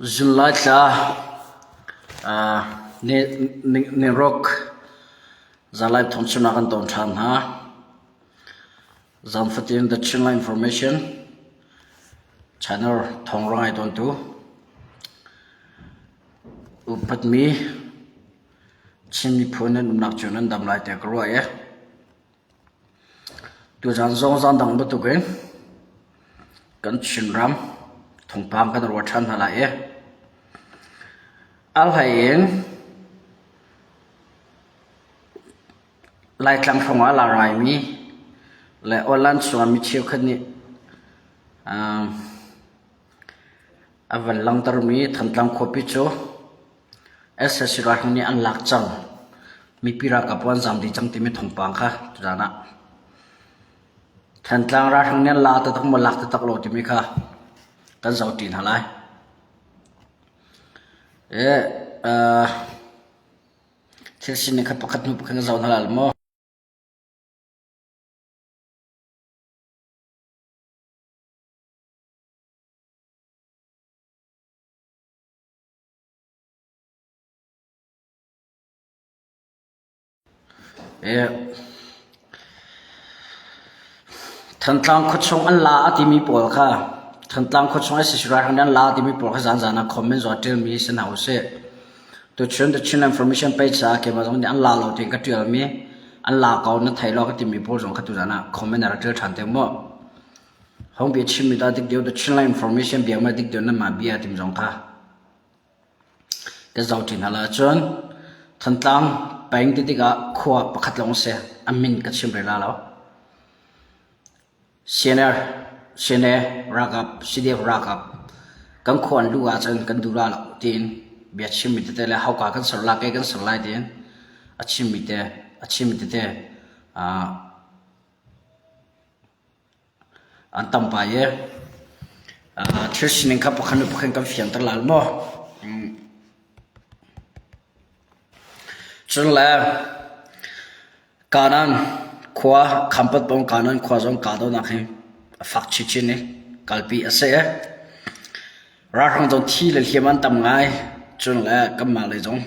July ne rock zalai thonchuna kan ton than ha zamfatin the channel information channel thongrang I don't do upat mi chimi phonen nak chunan dam lai te kro ye tu jan zong zan dang bu tu gen kan chinram thongpam kan ro than hala ye al hayen lai tlang thonga la rai mi le olan suami chiu khani avan lang tar mi thantlang khopi cho ss ra ni an lak chang mi pira kapwan jam di chang ti mi thongpang kha jana thantlang ra thang ne la ta tak mo lak ta tak lo ti mi kha kan zau tin halai thil sin ne kha pakhat nu pakhan zau halal mo thantlang khochong an la ati mi pol kha thantlang khochong ss ra thang ne la ati mi pol kha zan zana comment zo tel mi sen hause to chen the channel information page sa ke ma jong ni an la lo te ka tel mi an la kaw na thai lo ka ti mi pol jong kha tu jana comment ra tel than te mo hong bi chim mi da dik de the channel information bi ma dik de na ma bi atim jong kha ke zau tin hala chon thantlang bang ti ti ga khwa pakhat long se amin ka chim re la lo senior rakap cdf rakap kan khon lu a chen kan dura lo tin bia chim mi te le hau ka kan sar la ke kan sar lai tin achim mi te an tam pa ye thirsin ka pakhan kan fian tar lal mo chun la kanan khwa khampat bong kanan khwa jong ka do na khe fak chi chi ne kalpi ase ra rang jong thi le hiaman tam ngai chun la kam ma le jong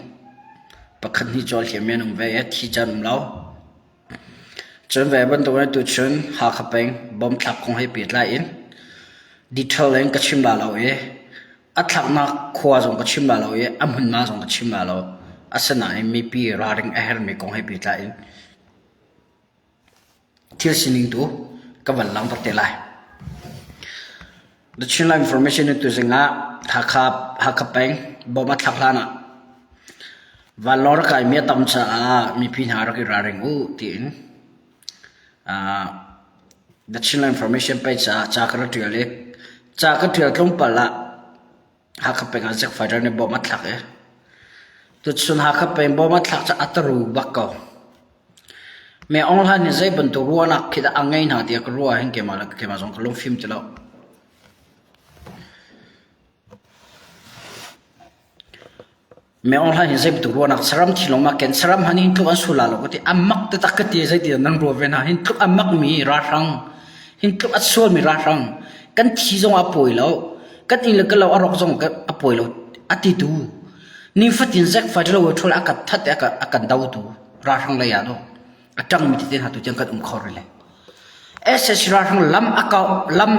pakhat ni chol hiamen ong ve thi chan lo chun ve ban to tu chun ha khapeng bom thak khong hai pit la in detail leng ka chim la lo e a thak na khwa jong ka chim la lo e amhun ma jong ka chim la lo asana mi pi ra ring a her me kong hai pit la in thil sining tu ka van lang tak te lai the channel information tu zinga hakha peng boma thaklana valor kai me tam cha mi pin har ki raring u tin the channel information page cha kar tu le cha ka tu tlong pala hakha peng ajak fighter ne boma thak e tu chun hakha peng boma thak cha ataru bakko me online ni zai ban to ruana khida angai na dia ko ruwa hen ke ma jong ko film tilo me online ni zai to ruana saram thilong ma ken saram hani to an sula lo ko ti amak ta takati zai ti nang ro ve na hin to amak mi ra rang hin to asol mi ra rang kan thi jong apoi lo kan in le ka lo arok jong ka apoi lo ati tu ni fatin zak fa lo thol akat that akan dau tu ra rang la ya do atang mi tin hatu jang kat khorle ss ra thang lam akaw lam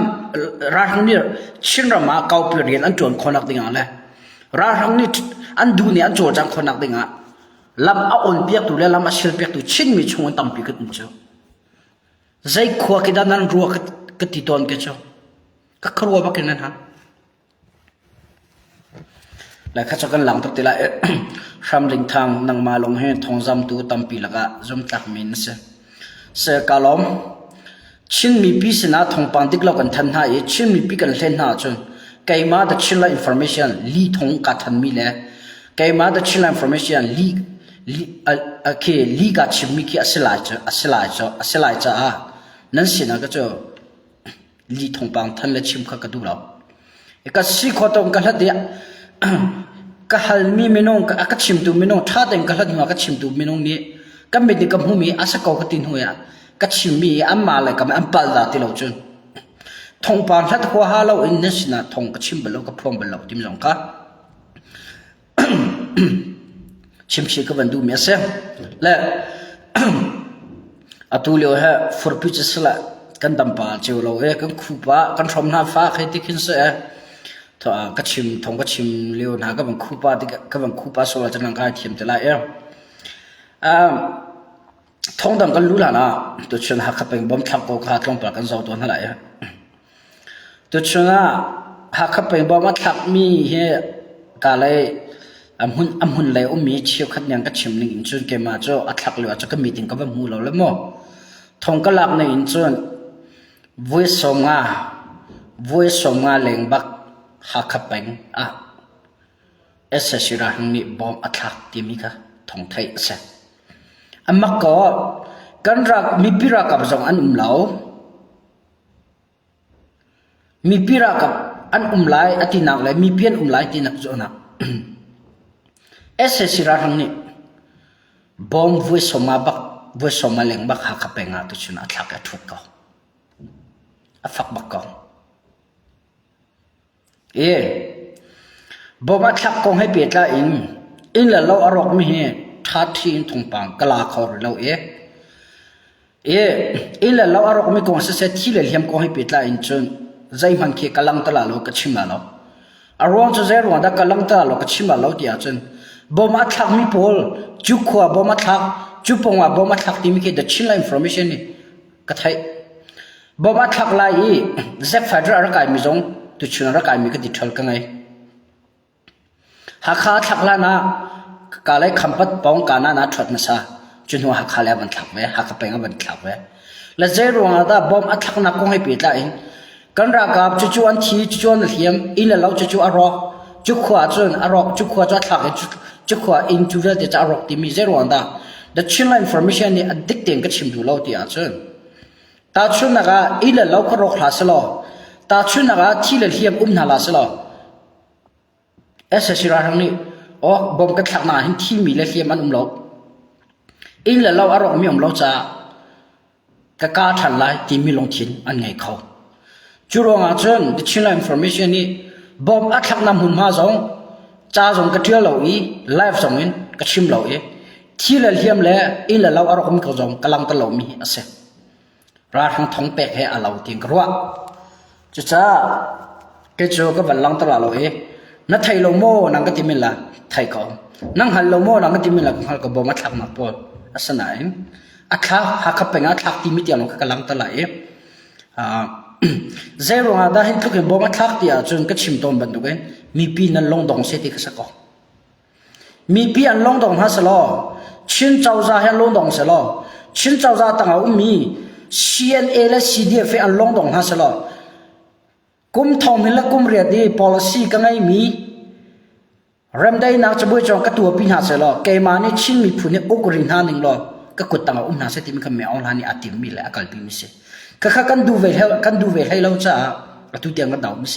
ra thang ni chinra ma akaw period an ton khonak dinga le ra thang ni an du ni an chor jang khonak dinga lam a on piak tu le lam a sil piak tu chin mi chung tam pi kat cho zai khwa ki dan nan ruwa ka ti ton ke cho ka khruwa ba ken han la kha chokan lang tak tila ram ling thang nang ma long he thong jam tu tampi laga zum tak min se kalom chin mi pi sina thong pang dik lo kan than ha e chin mi pi kan hlen ha chun kaima the chila information li thong ka than mi le kaima the chila information li ga chim mi ki asilai cha nan sina ka cho li thong pang than le chim kha ka du lo e ka si khotong ka hla ka halmi menong ka akachim tu menong tha teng ka hladinga ka chim tu menong ni ka me de ka humi asa ko ka tin hoya ka chim mi amma la ka am pal da ti lo chun thong pan hlat ko ha lo in nesina thong ka chim balo ka phom balo tim jong ka ชิมชีก็วันดูเมียเสียและอัตุเลียวฮะฟอร์พิจิสละกันดำป่าเจ้าเรากันคูปะกันชมหน้าฟ้าใครที่กินเสียถ้าก็ชิมทงก็ชิมเลียวนะก็บังคูปะที่ก็บังคูปะโซลาจะนั่งกายเทียมแต่ละทงดังกันรู้ละนะตัวฉันหักเป็นบอมทักโกขาดลงปากกันเจ้าตัวนั่นแหละตัวฉันหักเป็นบอมทักมีเฮกาเลยหุ่นเลยมีเชี่ยวขัดยังก็ชิมหนึ่งอินจนเกมาจ้าอัดหักเลยจะก็มีถึงก็แบบมูเราเลยมั้งทงก็หลักในอินจนวัยสงาเล็งบักหักเป็นเอสสิราหังนี่บอมอัดหักที่มีค่ะทงไทยเสมักก็กันรักมีพิรักกับจงอันเหลามีพิรักกับอันไหลอตินักเลยมีเพี้ยนไหลตินักจงนะเอสสิราหังนี่บอมวัยสงาเล็งบักหักเป็นตุชนะทักทุกข์ฟักบักกองบอมทักกองให้เปียดละอินละเราอารมณ์ไม่เห็นทัดที่อินทงปังกลาขอร์เราอินละเราอารมณ์ไม่กงเสียที่เลยเลี้ยงกองให้เปียดละอินจนใจมันเกี่ยกลังตลาดเราก็ชิมมาแล้วอารมณ์จะใจร้อนแต่กลังตลาดเราก็ชิมมาแล้วที่อาจารย์บอมทักมีพอลจุกขวาบอมทักจุปงว่าบอมทักที่มีแค่เดชินไลน์อินฟอร์เมชันนี่ก็ไทยบอมทักไล่เจ็บไฟด์อะไรกันมีจงตุชนอะไรกันมีก็ดิทัลกันไงหากขาทักละนะกาเลยคำพัดป้องกันนะทวดมาซะจนหัวหักขาแล้วมันทักไว้หักเป็นก็มันทักไว้และเจรวงอาบอมอัดทักนักคงให้ปิดละกันรักกับจู่ๆอันที่จู่ๆอันเทียมอินแล้วเราจู่ๆอารอกจู่ขวาจนอารอกจู่ขวาจะทักจู่ขวาอินจู่เวลจะอารอกที่มีเจรวงดาแต่ชิ้นละอินฟอร์เมชันนี่อัดดิกเต็งก็ชิมดูเราที่อาจารย์ตาชุนนักอินแล้วเราก็รอกหาสลอตาชุนนักที่ละเทียมนาลาสลอเอสสิราหังนี่บอมก็ทักนาหินที่มีเลี้ยมันเราอินแล้วเราอารมณ์มีเราจะกะกาทันไล่ที่มีลงทิ้งอันไงเขาจู่รองอาจารย์ดิฉันละอินฟอร์เมชันนี่บอมอัดทักนำหุ่นมาจงจ้าจงกระเทียเราไลฟ์จงกระชิมเราที่ละเลี้ยมแล้วอินแล้วเราอารมณ์เขาจงกำลังตะเรามีอาเซราทังท้องแปะให้อาเราทิ้งกระวะจุดจ้าเกจูก็วันลังตลาดเรานัทไทยโลโมนังก็ติมิลละไทยเขานังฮัลโลโมนังก็ติมิลละฮัลก็บอกมาทักมาปอดอาสนัยอัฐาหักเป็นอัฐาที่มิเตียนก็กำลังตลาดเจรวงอาได้เห็นทุกคนบอกมาทักที่อาจนก็ชิมตอมบันทุกคนมีปีนั้นลงดงเสติกสักคนมีปีอันลงดงฮัสลอชินเจ้าจ่าให้ลงดงสลอชินเจ้าจ่าต่างเอามี CNA และ CDF อันลงดงฮัสลอกุมทอมเห็นละกุมเรียดี policy ก็ไงมีเริ่มได้นักจะบุญจงกระตัวปีหาเสลอเกมานี่ชินมีผู้เนี่ยอุกรินหาหนึ่งลอก็กดตังเอานาเสติมีคำแมวลานี่อาติมีเลยอากาศปีมิเสก็ข้ากันดูเวทให้เราจะตุเตียงกันดาวมิเส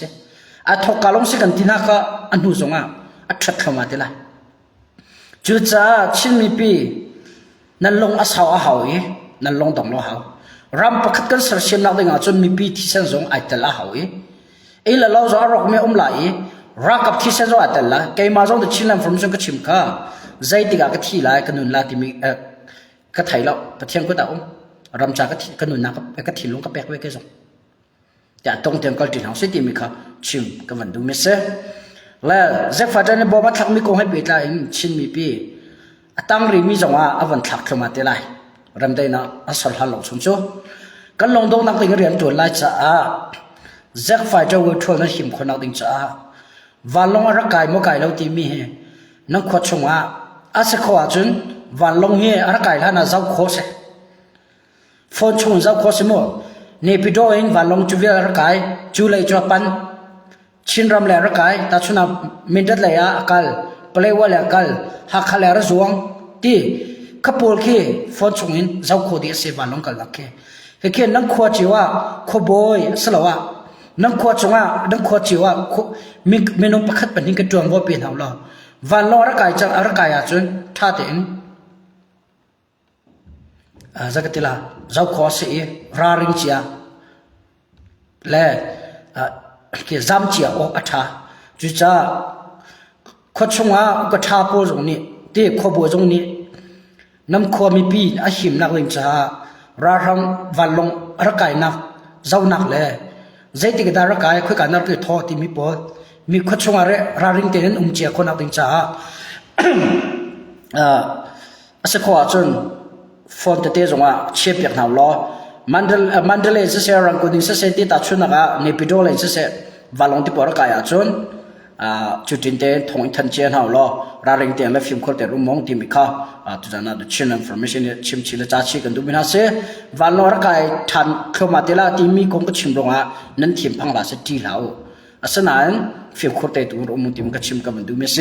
ทอกกาลงสิกันที่นักอันหูสงชัดเข้ามาทีละจุดจ้าชินมีปีนั่นลงอาสาวหาวนั่นลงดองเราหาวรำประคัดกันสารเชียนนักเด้งจนมีปีที่เส้นสงไอตละหาวแล้วเราจะรอกไม่ไหลรักกับที่เส้นสงไอตละเกี่ยมาจงจะชินลำฟอร์มจงก็ชิมข้าใจติกาก็ที่ไหลกันนุนลาที่มีก็ไทยเราประเทศก็ดาวรำจากกันนุนนักก็ที่ลงก็แปลกไว้แค่สองจะต้องเตรียมกันที่ห้องสิที่มีข้าชิมกันวันดูมิเซ่แล้วเจ้าฟ้าจะเนี่ยบอกว่าทักมีคงให้เปิดละชินมีปีตั้งรีมีจงว่าอวันทักเข้ามาเท่าไรรำได้นะอัศลฮัลโหลชมชูกันลงดงนักเรียนตัวไล่จ้าเจ้าฟ้าจะวัดทั่วนั้นหิมคนนักดิ้งจ้าวันลงรักไก่โมไก่เราตีมีเหนักขวดชงว่าอาศัยขวาจนวันลงเหี้ยรักไก่ท่าน่ะเจ้าโคเสฟอนชงเจ้าโคเสมั่วเนี่ยพี่โดเองวันลงจูเวลรักไก่จูเลยจูปันชินรำเลยรักไก่แต่ชุนามินดัดเลยอากัลเปลวเลยอากัลหักขเลยระจวงที่ขบวนขี้ฟอนชงอินเจ้าโคดีเสียวันลงกันลักเฮ้ยนักขวดจีว่าขบอยสละวะนักขวดชงว่านักขวดจีว่ามีนงประคัดเป็นนิ่งกระจวงว่าเป็นเอาล่ะวันลงรักไก่จะรักไก่อาจจะท่าเต็งจักรติลาเจ้าขอเสียราริงเจียและเกี่ยจำเจียโออัฐาจุจ้าข ขชงอาก็ชาโปจงนี้เด็กขบวจงนี้น้ำขวมีปีอาหิมนักเล่นจ้ารารังวันลงรักไก่นักเจ้านักเลยใจติกดารักไก่คุยกันนักที่ทอที่มีปอดมีขชงอะไรราริงเตนเจียคนนักเล่นจ้าอาศัยขวาจนฟอนเตจงอาเชียบอย่างหนาวล้อมันเดลเซรังกุดิงเซติตัดชุนนะคะในปิโดเลเซวันลงที่ปอรักไก่จนจุดจินเตทงอินทันเจียนหาวล้อราริงเตนและฟิล์มคนแต่รุ่มมองที่มีค่าตุจานาดูชินอินฟอร์เมชันชิมชิลจ้าชิกันดูมินาเซวันลงรักไก่ทันเข้ามาเตล่าที่มีคงก็ชิมลงนั่นทีมพังลาเซตีเหลาอาศัยนั้นฟิล์มคนแต่ตัวรุ่มมองที่มันก็ชิมกันดูมิเซ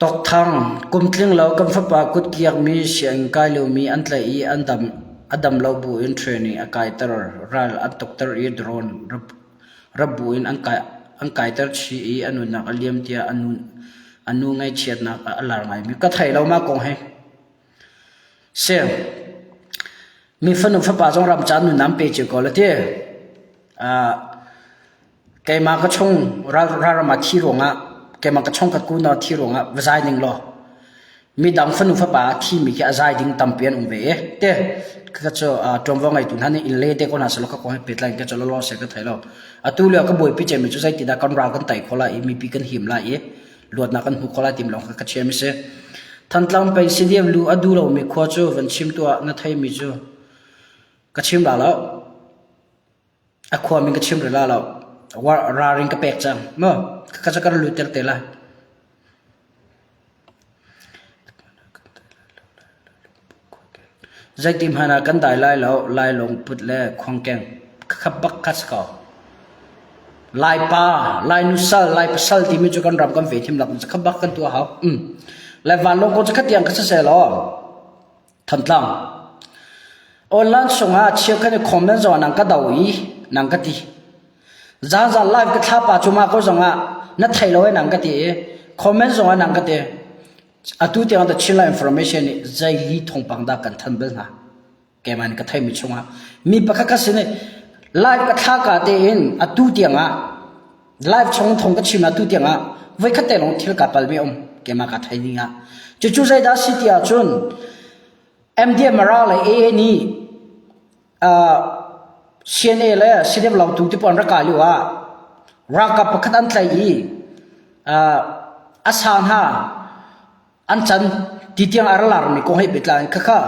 ตกทางกุมทลิงเรากำฟับปากุดเกียกมีเสียงกายเลวมีอันตรายอันดำเราบูอินเทรนนิ่งอากาศตระรัลอันตกตระอีโดรนรับบูอินอันกายตระชีอันนู้นนักเลี้ยมเตียอันนู้นไงเชียดนักอัลลาร์ไงมีก็ไทยเรามากงให้เสียมีฟันฟับปาจงรำจานนู้นน้ำเปจิกอลเตียแกมาก็ชงรามาที่โรงแกมันก็ช่องกัดกูนอที่โรงวิจัยหนึ่งล้อมีดังฟันฟ้าป่าที่มีแค่วิจัยดิ่งตั้มเปลี่ยนเวเต้ก็จะตรงว่าไงตุนท่านนี่อินเล่เต้ก็น่าสลก็คงให้เปิดไลน์ก็จะล้อเสกก็ไทยล้อตู้เลี้ยก็บ่อยพิจารณาจุดใจติดกันราวกันไต่คนละมีปีกันหิมละลวดนักกันหุคนละทีมลงก็เชื่อมิเสท่านตั้งไปสิ่งเดียวรู้ดูเรามีข้อจูวันชิมตัวนั่นไทยมีจูก็ชิมแล้วความมีก็ชิมแล้วว่าราริงก็แปลกจังเมื่อก็จะการลุยเตลละใจทีมหานากันได้ไล่แล้วไล่ลงพุทธเล่ควงแกงขับบักคัสกอไล่ป้าไล่นุสัลไล่ปัสสัลที่มีจุกันรำกันเวทีมหลักจะขับบักกันตัวเขาไล่วันลงก็จะขัดยังก็จะเสียล้อทันตั้งออนไลน์ส่งหาเชื่อกันในคอมเมนต์ว่านังก็ดาวีนังก็ดีจ้าไลฟ์ก็ท้าป่าจุมาก็ส่งนัดไทยเราให้นังก็ดีคอมเมนต์ส่งนังก็ดีตู้ที่เราจะชิลล์อินโฟเมชันนี่ใจลีทงปังดากันทันเบลนะแกมันก็ไทยมีช่วงมีปะก็สิ่งนี้ไลฟ์ก็ท้ากันเองตู้ที่ไลฟ์ช่องทงก็ชิมตู้ที่ไว้ขัดแต่ลงที่กับปัลเมียมแกมันก็ไทยนี่จู่ๆใจด้าสิที่จุนMDM มาราเลยนี่CNA เลยสิเดียบเราถูกที่ปอนรักกาอยู่รักกับประคันใจอาสานฮะอันจันติดยังอาร์ลาร์มีคงให้ปิดลานค่ะ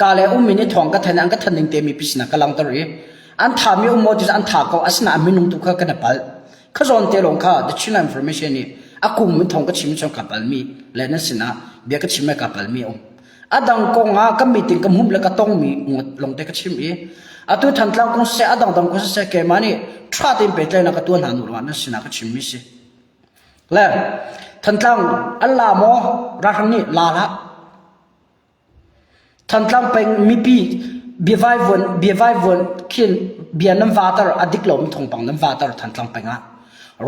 กาเลมินิทองก็แทนอันก็ทันหนึ่งเตมีพิษนักกำลังตรีอันถามีโมดิสอันถาก็อาสนะมินุงตุกกันนับข้าจอนเตลงค่ะ the China information นี่อากุมิทองก็ชิมชงกับปัลมีและนั่นสินะเบียก็ชิมกับปัลมีอดังกงก็มีติงกับหุ่มแล้วก็ต้องมีงดลงเด็กชิมตัวทันตลังคงเสียอดังดังคงเสียแกมันนี่ทราดินเป็ดเลยนะก็ตัวหนาหนูว่านั่นสินะก็ชิมมิสิแล้วทันตลังอัลลาโมรักนี่ลาละทันตลังเป็นมีปีเบียไววนคินเบียน้ำวาตร์อดิกลมทงปังน้ำวาตร์ทันตลังเป็น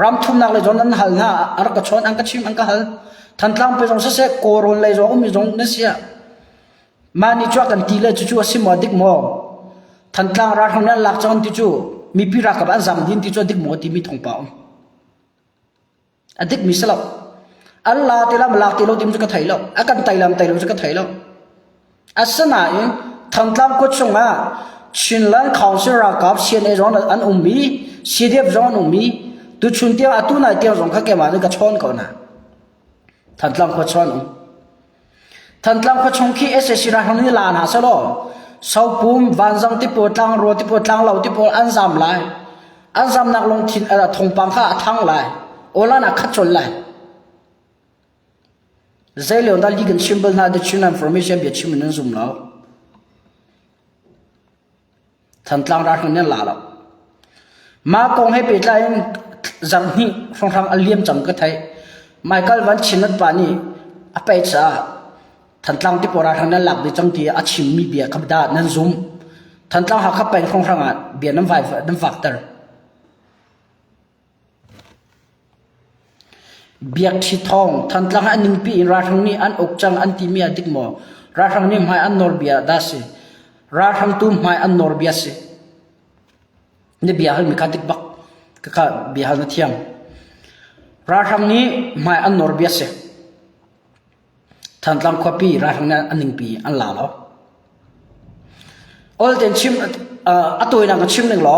รำทุ่มนักเลยจนนั้นหันอันก็ชนอันก็ชิมอันก็หันทันตลังไปจงเสียโกรนเลยจงมีจงนั่นเสียมันนี่จ้ากันทีเลยจู่ๆสิมอดิกโมทันตลังรักนั้นหลักจังที่จู่มีพิรักกับอันสามดินที่จู่ดิกโมที่มีทงเปล่าอดิกมิสลาวอัลลาห์ที่ละมันหลักที่เราที่มันจะกระไทยแล้วอาการไทยละมันไทยเราจะกระไทยแล้วอัศนัยทันตลังก็ชงชินลันข่าวเสียรักกับเชียนเอจอนอันมีเสียเดียบจอนมีดูชุนเดียวตัวไหนเดียวจงข้าแกมานี่ก็ชนก่อนนะทันตลังก็ชนทันตลังก็ชงขี้เอสเอรักนี้ลานาสโลสาวปุ่มวันจังที่ปวดหลังรัวที่ปวดหลังเราที่ปวดอันซ้ำไหลอันซ้ำนักลงทินทงปังข้าทั้งไหลโอลานักขัดชนไหลใจเหลียวนั่นลีกันชิมเบลน่าจะชิมอินโฟเมชันเบียดชิมนั่นซุ่มแล้วทันตลังรักนี้ลาแล้วมาคงให้ปิดไลน์จังนี่ฟังทางอัลเลียมจังก็ไทยไมเคิลวันชินนัดปานี่อภัยจ้าทันตลังที่ปวดทางนั้นหลักดิจังที่อาชิมมีเบียขับดานั่นซุ่มทันตลังหักขับไปฟังทางเบียน้ำฝากเตอร์ biak thi thong than tlang an ning pi in ra thang ni an ok chang an ti mi adik mo ra thang ni mai an nor bia da se ra thang tu mai an nor bia se ne bia hal mi ka dik bak ka bia hal na thiam ra thang ni mai an nor bia se than tlang kho pi ra thang na an ning pi an la lo all den chim atoi na chim ning lo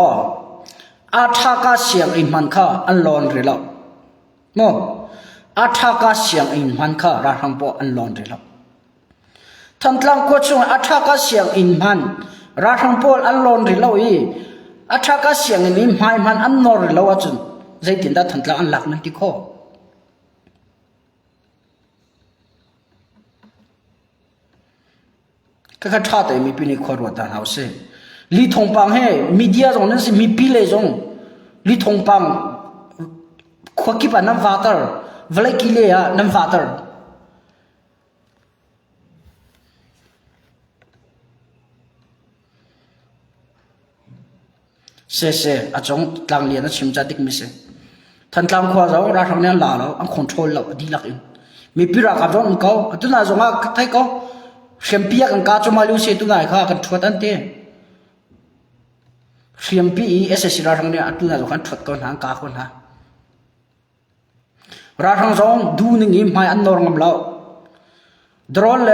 a tha ka siang in man kha an lon re lo mo a tha ka siang in man kha ra thang po an lon re lo than tlang ko chung a tha ka siang in man ra thang po an lon re lo i a tha ka siang in mai man an nor re lo a chun zai tin da than tlang an lak nan ti kho ka kha tha te mi pi ni kho ro ta hau se li thong pang he media jong nan se mi pi le jong li thong pang kho ki pa nam vatar vlai ki le ya nam vatar se a chong tlang lian a chim cha dik mi se than tlang kho zo ra thang ne la lo an control lo di lak in mi pi ra ka jong ko atuna zonga thai ko Siampia kan ka cuma lu se tu ngai kha kan thot an te siampi SSC ra thang ne atu na kan thot kon hang ka kon ha ra thang zong du ning im mai an nor ngam lo drone le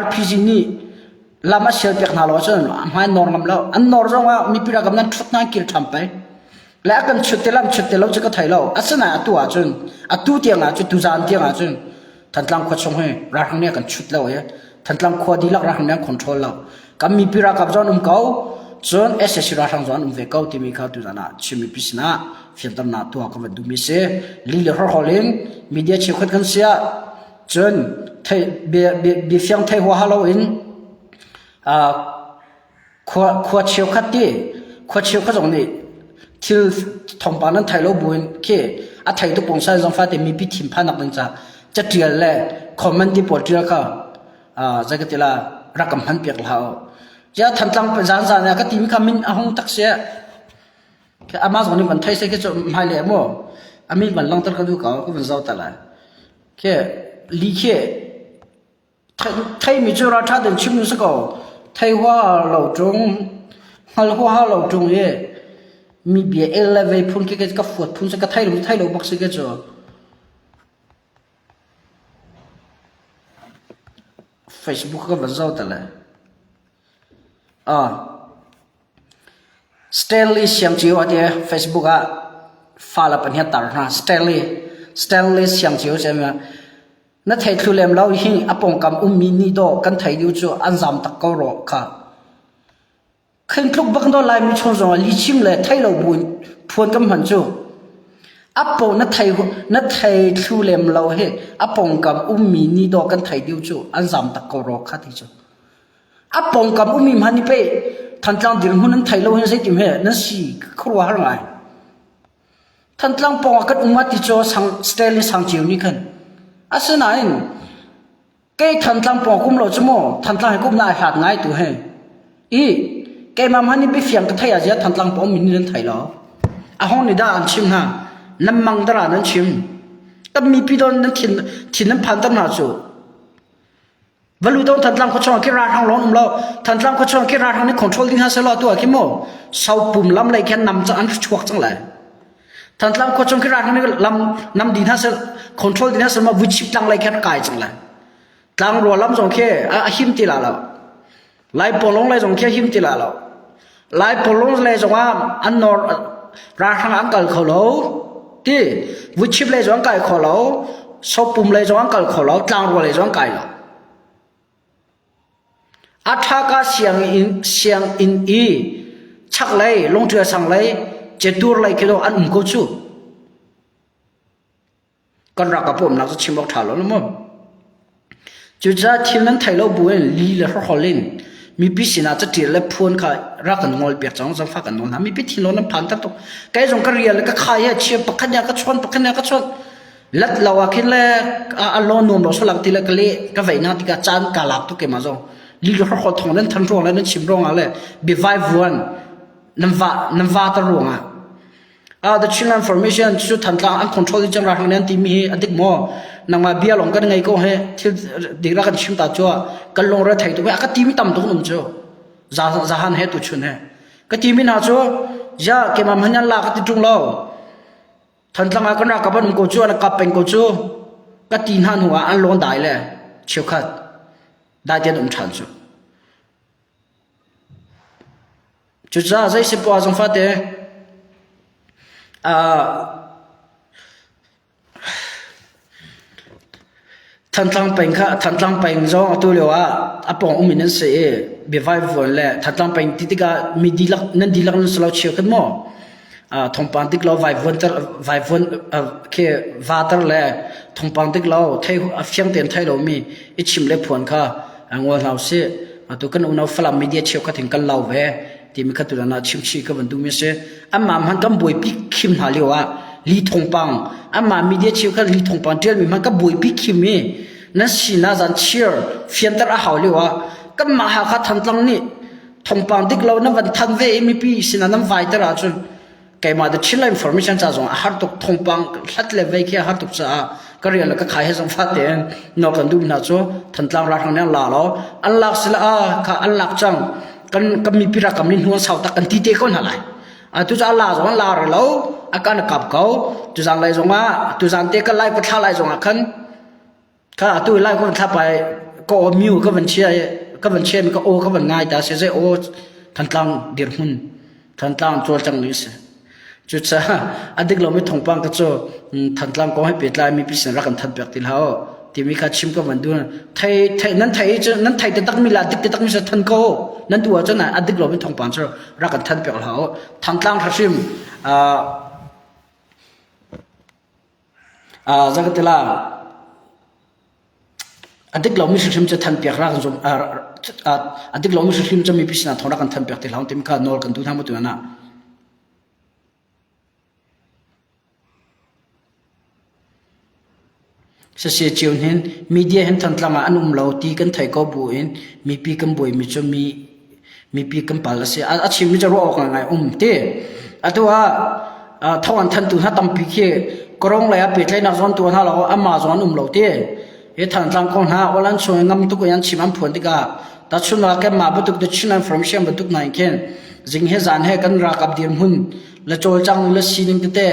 RPG ni lama sel pek na lo chen mai nor ngam lo an nor zong a mi pira gam nan thot na kil tham pai la kan chutte lo che ka thai lo asana atu a chun atu tiang a chu tu zan tiang a chun than tlang kho chong he ra thang ne kan chut lo ya than tlang kho di lak ra thang ne control lo kam mi pira kap zon kau chon SSC ra thang zon ve kau ti mi kha tu zana chimi pisna fiam tam na tu ka du mi se li le hor holen media che khot kan sia chon thai be fiang thai ho halo in kho cheu khat ti kho cheu kha zong ni thil thong pa nan thai lo buin ke a thai tu pong sa jong fa te mi pi thim pha nak nang cha tial le comment ti pol tia ka zagatila rakam han pek lao ja than tlang pa zan zan ka ti mi khamin a hong tak se ke amazon ni ban thai se ke cho mai le mo ami ban lang tar ka du ka ko ban zau ta la ke li ke thai mi chu ra tha den chim nu se ko thai hwa lo chung hal hwa lo chung ye mi bia eleve phun ke ka fuat phun se ka thai lo bak se ke cho Facebook ka vazau tala Stanley siang chiu ate Facebook a fala pan ya tar na Stanley siang chiu chema na thai thulem lau hi apong kam ummi ni do kan thai diu chu anjam tak ko ro kha khen tluk bak do lai mi chon zo li chim le thai lo bun phon kam han chu apo na thai thulem lau he apong kam ummi ni do kan thai diu chu anjam tak ko ro kha ti chu apong kam ummi mani pe than tlang dir hun thai lo hen se tim he na si khwa har ngai than tlang pong kan umma ti cho sang style sang chiu ni khan asana in ke than tlang pong kum lo chmo than tlang kum na hat ngai tu he i ke mam hani be fiang ka thai a ja than tlang pong min nen thai lo a hong ni da an chim na nam mang dara nan chim tam mi pi don nan thin nan phan tam na chu valu don than tlang ko chong ki ra thang long lo than tlang ko chong ki ra thang ni control ding ha se lo tu a ki mo sau pum lam lai khan nam cha an chuak chang lai than tlang ko chong ki ra thang ni lam nam din ha se control din ha se ma vu chip tlang lai khan kai chang lai tlang ro lam jong ke a him ti la lo lai polong lai jong ke him ti la lo lai polong lai jong a an nor ra thang an kal kho lo ti vu chip lai jong kai kho lo sau pum lai jong kal kho lo tlang ro lai jong kai lo athaka siang in i chak lai long tua sang lai che tur lai ke do an ko chu kan ra ka pom na chu chimok tha lo mo chu cha thil nan thai lo buen li le holin mi pi sina cha tir le phone kha ra kan ngol pe chang fa kan non mi pi thin lo nan phan ta to kai jong ka rial ka kha ya che pakhan ya ka chon lat lawa khin le a lo nom lo so lam ti le ka le ka vai na ti ka chan ka lak tu ke ma zo li lo ho thong nan than rong nan chim rong ale be vai vuan nam va ta rong the children information chu than tlang an control jang ra hang nan ti mi adik mo nang ma bia long kan ngai ko he thil dira kan chim ta cho kan long ra thai tu ka ti mi tam tu num cho za han he tu chun he ka ti mi na cho ja ke ma mhan la ka ti tung lo than tlang kan ra ka ban ko chu na ka pen ko chu ka tin han huwa an long dai le chiu khat da je dum chan chu chu za zai se po azong fa teท่านตั้งเป็นข้าท่านตั้งเป็นจงตัวเดียวปองอุมินันเสียบีไวฟ์วันแหละท่านตั้งเป็นที่ก็มีดีลักนั่นดีลักนั่นสลาวเชื่อกันมั้งทงปันที่เราไวฟ์วันแค่วาตร์แหละทงปันที่เราไทยเฟียงเตียนไทยเรามีอิชิมเล็บผลข้างัวเราเสียตัวกันอุณหภูมิมีเดียเชื่อกันถึงกันเราเว้ที่มีขั้นตอนชิมชีก็วันดูมีเสียมันก็บุยปีคิมหาเรียวลีทงปังมีเดียเชื่อกันลีทงปังเดียวมันก็บุยปีคิมมีนั่นสิน่าจะเชื่อเฟียนแต่ละหาเรียวก็มาหาข้าทันตั้งนี่ทงปังที่เรานั่นวันทันเวมีปีสินะนั่นไว้แต่ละจนแกมาดูชิลล์อินฟอร์เมชันจ้าจงหาตุกทงปังฮัดเลเวกี้หาตุกจ้าก็เรียนแล้วก็ขายให้สังฟัดเองนอกกันดูน่าจะทันตั้งรักทางนี้ลาแล้วอัลลักษณ์ข้าอัลลักจังกันมีพิรักกันมีหัวเสาตะกันที่เด็กคนอะไรตุจาลาจงลาเราอาการกับเขาตุจางไรจงตุจางเด็กก็ไล่ก็ท่าไรจงขันข้าตัวไล่ก็ท่าไปก็มิวก็เป็นเชียมีก็โอก็เป็นง่ายแต่เสียโอทันตั้งเดือดหุ่นทันตั้งตัวจังนี้สิจุดจ้าอดีตเราไม่ถงปังก็จะทันตั้งก็ให้เปลี่ยนลายมีพิเศษรักกันทันเปียกติลเขาที่มีการชิมก็มันดูไทยนั้นไทยจะตั้งมีลาดิกจะตั้งมีสทันก็นั้นตัวเจ้าหน่ะอดีตเราไม่ถงปังจะรักกันทันเปียกเขาทันตั้งทัชิมจักรติลาอดีตเราไม่ชิมจะทันเปียกรักกันจมอดีตเราไม่ชิมจะมีพิเศษทองรักกันทันเปียกติลเขาที่มีการนอลกันดูทั้งหมดตัวน่ะเสียเจียวเห็นมีเดียเห็นทันตลางอันเราตีกันไทยก็บุญมีปีกันบุญมีจะมีปีกันปาลเสียอาชีพมีจะรู้ออกไงเต้ตัวท้องอันทันตัวถ้าตั้มปีเขกรงเลยเปิดเลยนักจนตัวถ้าเรามาจนเราเต้เห็นทันตลางคนหาวันนั้นช่วยงำตุกยันชิมันผลดีกว่าแต่ชุนเราแค่มาบุตรจะชุนนั้นฟรอมเชียมบุตรไหนแค่จิงเฮจานเฮกันรักกับเดียมหุ่นและโจจังและซีนิงเต้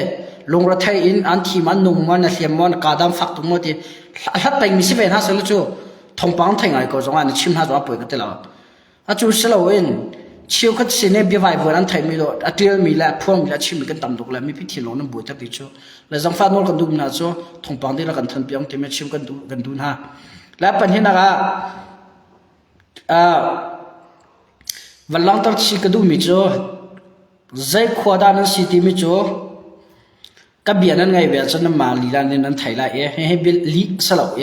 ลงรถไทยอินอันที่มันนุ่มมันเสียมมันกาดำฝักตุ่มหมดที่ฮัตไปมีสิบเอ็ดฮัสเลยจู่ทงปังไทยไงก็จงอันชิมฮัสว่าป่วยกันตลอดอาจู่สลาวอินชิวคัดสิเนบีไวเวอร์อันไทยมีโลอัตเดียมีแล้วพวงมีแล้วชิมมีกันตำตุกแล้วมีพิธีลงน้ำบุตรที่จู่แล้วจังฟ้าโนกันดูนะจู่ทงปังที่เรากันทันเปียงที่ไม่ชิมกันดูนะแล้วปัญหานะคะวันหลังตั้งชิกันดูมีจู่ใจขวาด้านนั้นสิที่มีจู่ก็เบียนั้นไงเบียจนมาลีลานั้นไทยละให้เบลลีสลาว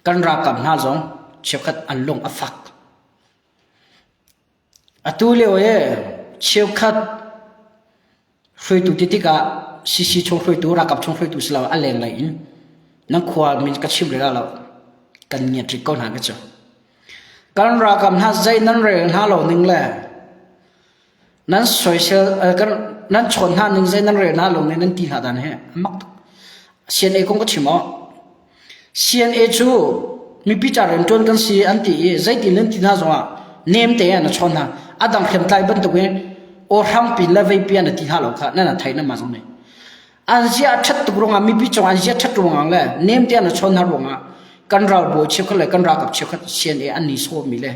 กันรักกับน่าจงเชื่อขัดอันลงอัฟักตัวเลี้ยวเชื่อขัดช่วยตัวที่กะซีชงช่วยตัวรักกับชงช่วยตัวสลาวอะไรอะไรนั่งขวามีกระชิบเลยแล้วกันเงียบจิกก้นหางกันจ้ะกันรักกับน่าใจนั้นเรื่องน่าเหล่านึงแหละนั้นสวยเชียวกันนั้นชนท่านหนึ่งใจนั้นเรื่องน่าลงในนั้นตีหาดันเหรอมักเซียนเอคงก็ชิมอ๋อเซียนเอจูมีพิจารณาจนกันสีอันตีใจตีนั้นตีน่าจังอ่ะเนมเตะนะชนท่าอดัมเข้มไตบันตุกเองโอรังปีเลวีปีอันตีหาหลอกค่ะนั่นน่ะไทยนั่นมาจังเลยอันเสียชัดตุกรงอ่ะมีพิจารณาอันเสียชัดตุกรงอ่ะเลยเนมเตะนะชนท่ารงอ่ะกันเราโบเชื่อกันเลยกันเรากับเชื่อกันเซียนเออันนี้โซมีเลย